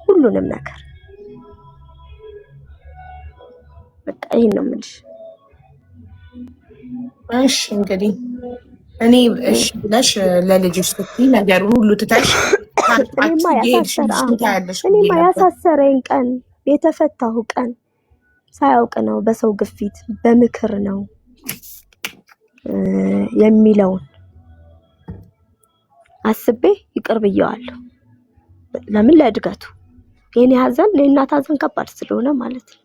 ሁሉንም ነገር በቃ ይሄን ነው የምልሽ። እሺ እንግዲህ እኔ እሺ ብለሽ ለልጅሽ ስትይ ነገሩን ሁሉ ትተሽ እኔማ ያሳሰረኝ ቀን የተፈታሁ ቀን ሳያውቅ ነው በሰው ግፊት በምክር ነው የሚለውን አስቤ ይቅር ብየዋለሁ። ለምን ለእድገቱ የኔ ሀዘን ለእናት ሀዘን ከባድ ስለሆነ ማለት ነው።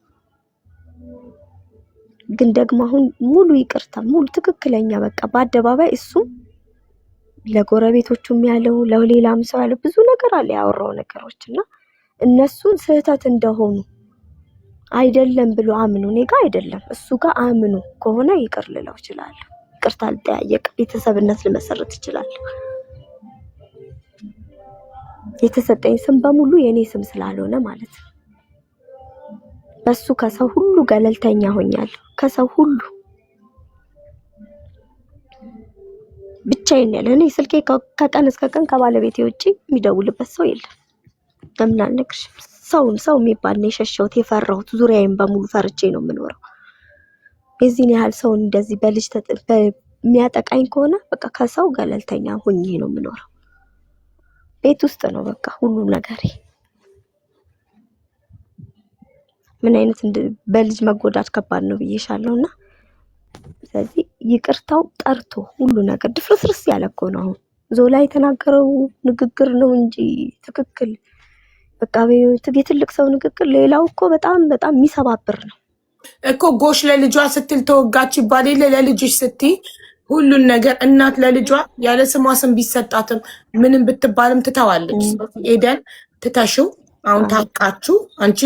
ግን ደግሞ አሁን ሙሉ ይቅርታ ሙሉ ትክክለኛ በቃ በአደባባይ እሱ ለጎረቤቶቹም ያለው ለሌላም ሰው ያለው ብዙ ነገር አለ ያወራው ነገሮችና እነሱን ስህተት እንደሆኑ አይደለም ብሎ አምኑ። እኔ ጋር አይደለም እሱ ጋር አምኑ ከሆነ ይቅር ልለው እችላለሁ። ይቅርታ ልጠያየቅ፣ ቤተሰብነት ልመሰረት እችላለሁ። የተሰጠኝ ስም በሙሉ የኔ ስም ስላልሆነ ማለት ነው። በሱ ከሰው ሁሉ ገለልተኛ ሆኛለሁ። ከሰው ሁሉ ብቻዬን ያለ እኔ ስልኬ ከቀን እስከ ቀን ከባለቤቴ ውጪ የሚደውልበት ሰው የለም። ለምን አልነግርሽም? ሰው የሚባል ነው የሸሸሁት የፈራሁት። ዙሪያዬን በሙሉ ፈርቼ ነው የምኖረው። የዚህን ያህል ሰው እንደዚህ በልጅ የሚያጠቃኝ ከሆነ በቃ ከሰው ገለልተኛ ሆኜ ነው የምኖረው። ቤት ውስጥ ነው በቃ ሁሉ ነገሬ። ምን አይነት በልጅ መጎዳት ከባድ ነው ብዬሻለሁና ስለዚህ ይቅርታው ጠርቶ ሁሉ ነገር ድፍርስርስ ያለ እኮ ነው። አሁን ዞላ የተናገረው ንግግር ነው እንጂ ትክክል በቃ የትልቅ ሰው ንግግር፣ ሌላው እኮ በጣም የሚሰባብር ነው እኮ። ጎሽ ለልጇ ስትል ተወጋች ይባል የለ ለልጅሽ ስትይ ሁሉን ነገር እናት ለልጇ ያለ ስሟ ስም ቢሰጣትም ምንም ብትባልም ትተዋለች። ኤደን ትተሽው አሁን ታውቃችሁ አንቺ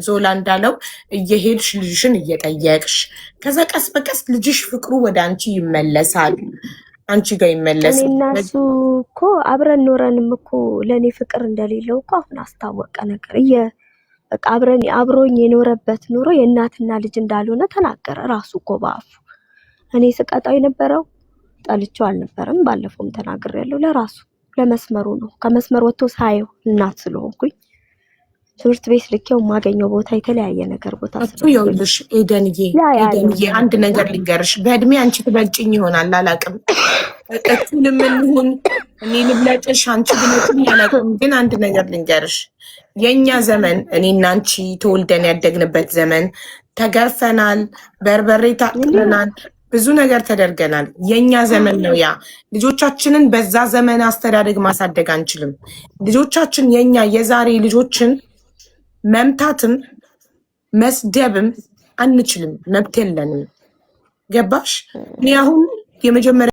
ዞላ እንዳለው እየሄድሽ ልጅሽን እየጠየቅሽ ከዛ ቀስ በቀስ ልጅሽ ፍቅሩ ወደ አንቺ ይመለሳል፣ አንቺ ጋር ይመለሳል። እኔና እሱ እኮ አብረን ኖረንም እኮ ለእኔ ፍቅር እንደሌለው እኮ አሁን አስታወቀ ነገር በቃ አብሮኝ የኖረበት ኑሮ የእናትና ልጅ እንዳልሆነ ተናገረ ራሱ እኮ በአፉ። እኔ ስቀጣው የነበረው ጠልቼው አልነበረም፣ ባለፈውም ተናግሬያለሁ። ለራሱ ለመስመሩ ነው። ከመስመር ወጥቶ ሳየው እናት ስለሆንኩኝ ትምህርት ቤት ልኬው የማገኘው ቦታ የተለያየ ነገር ቦታ ይኸውልሽ ኤደንዬ አንድ ነገር ልንገርሽ። በእድሜ አንቺ ትበልጭኝ ይሆናል አላውቅም፣ እኩልም እንሁን እኔ ልብለጥሽ አንቺ ብለጥኝ አላውቅም። ግን አንድ ነገር ልንገርሽ፣ የእኛ ዘመን እኔና አንቺ ተወልደን ያደግንበት ዘመን ተገርፈናል፣ በርበሬ ታቅለናል፣ ብዙ ነገር ተደርገናል። የኛ ዘመን ነው ያ። ልጆቻችንን በዛ ዘመን አስተዳደግ ማሳደግ አንችልም። ልጆቻችን የኛ የዛሬ ልጆችን መምታትም መስደብም አንችልም፣ መብት የለንም። ገባሽ? እኔ አሁን የመጀመሪያ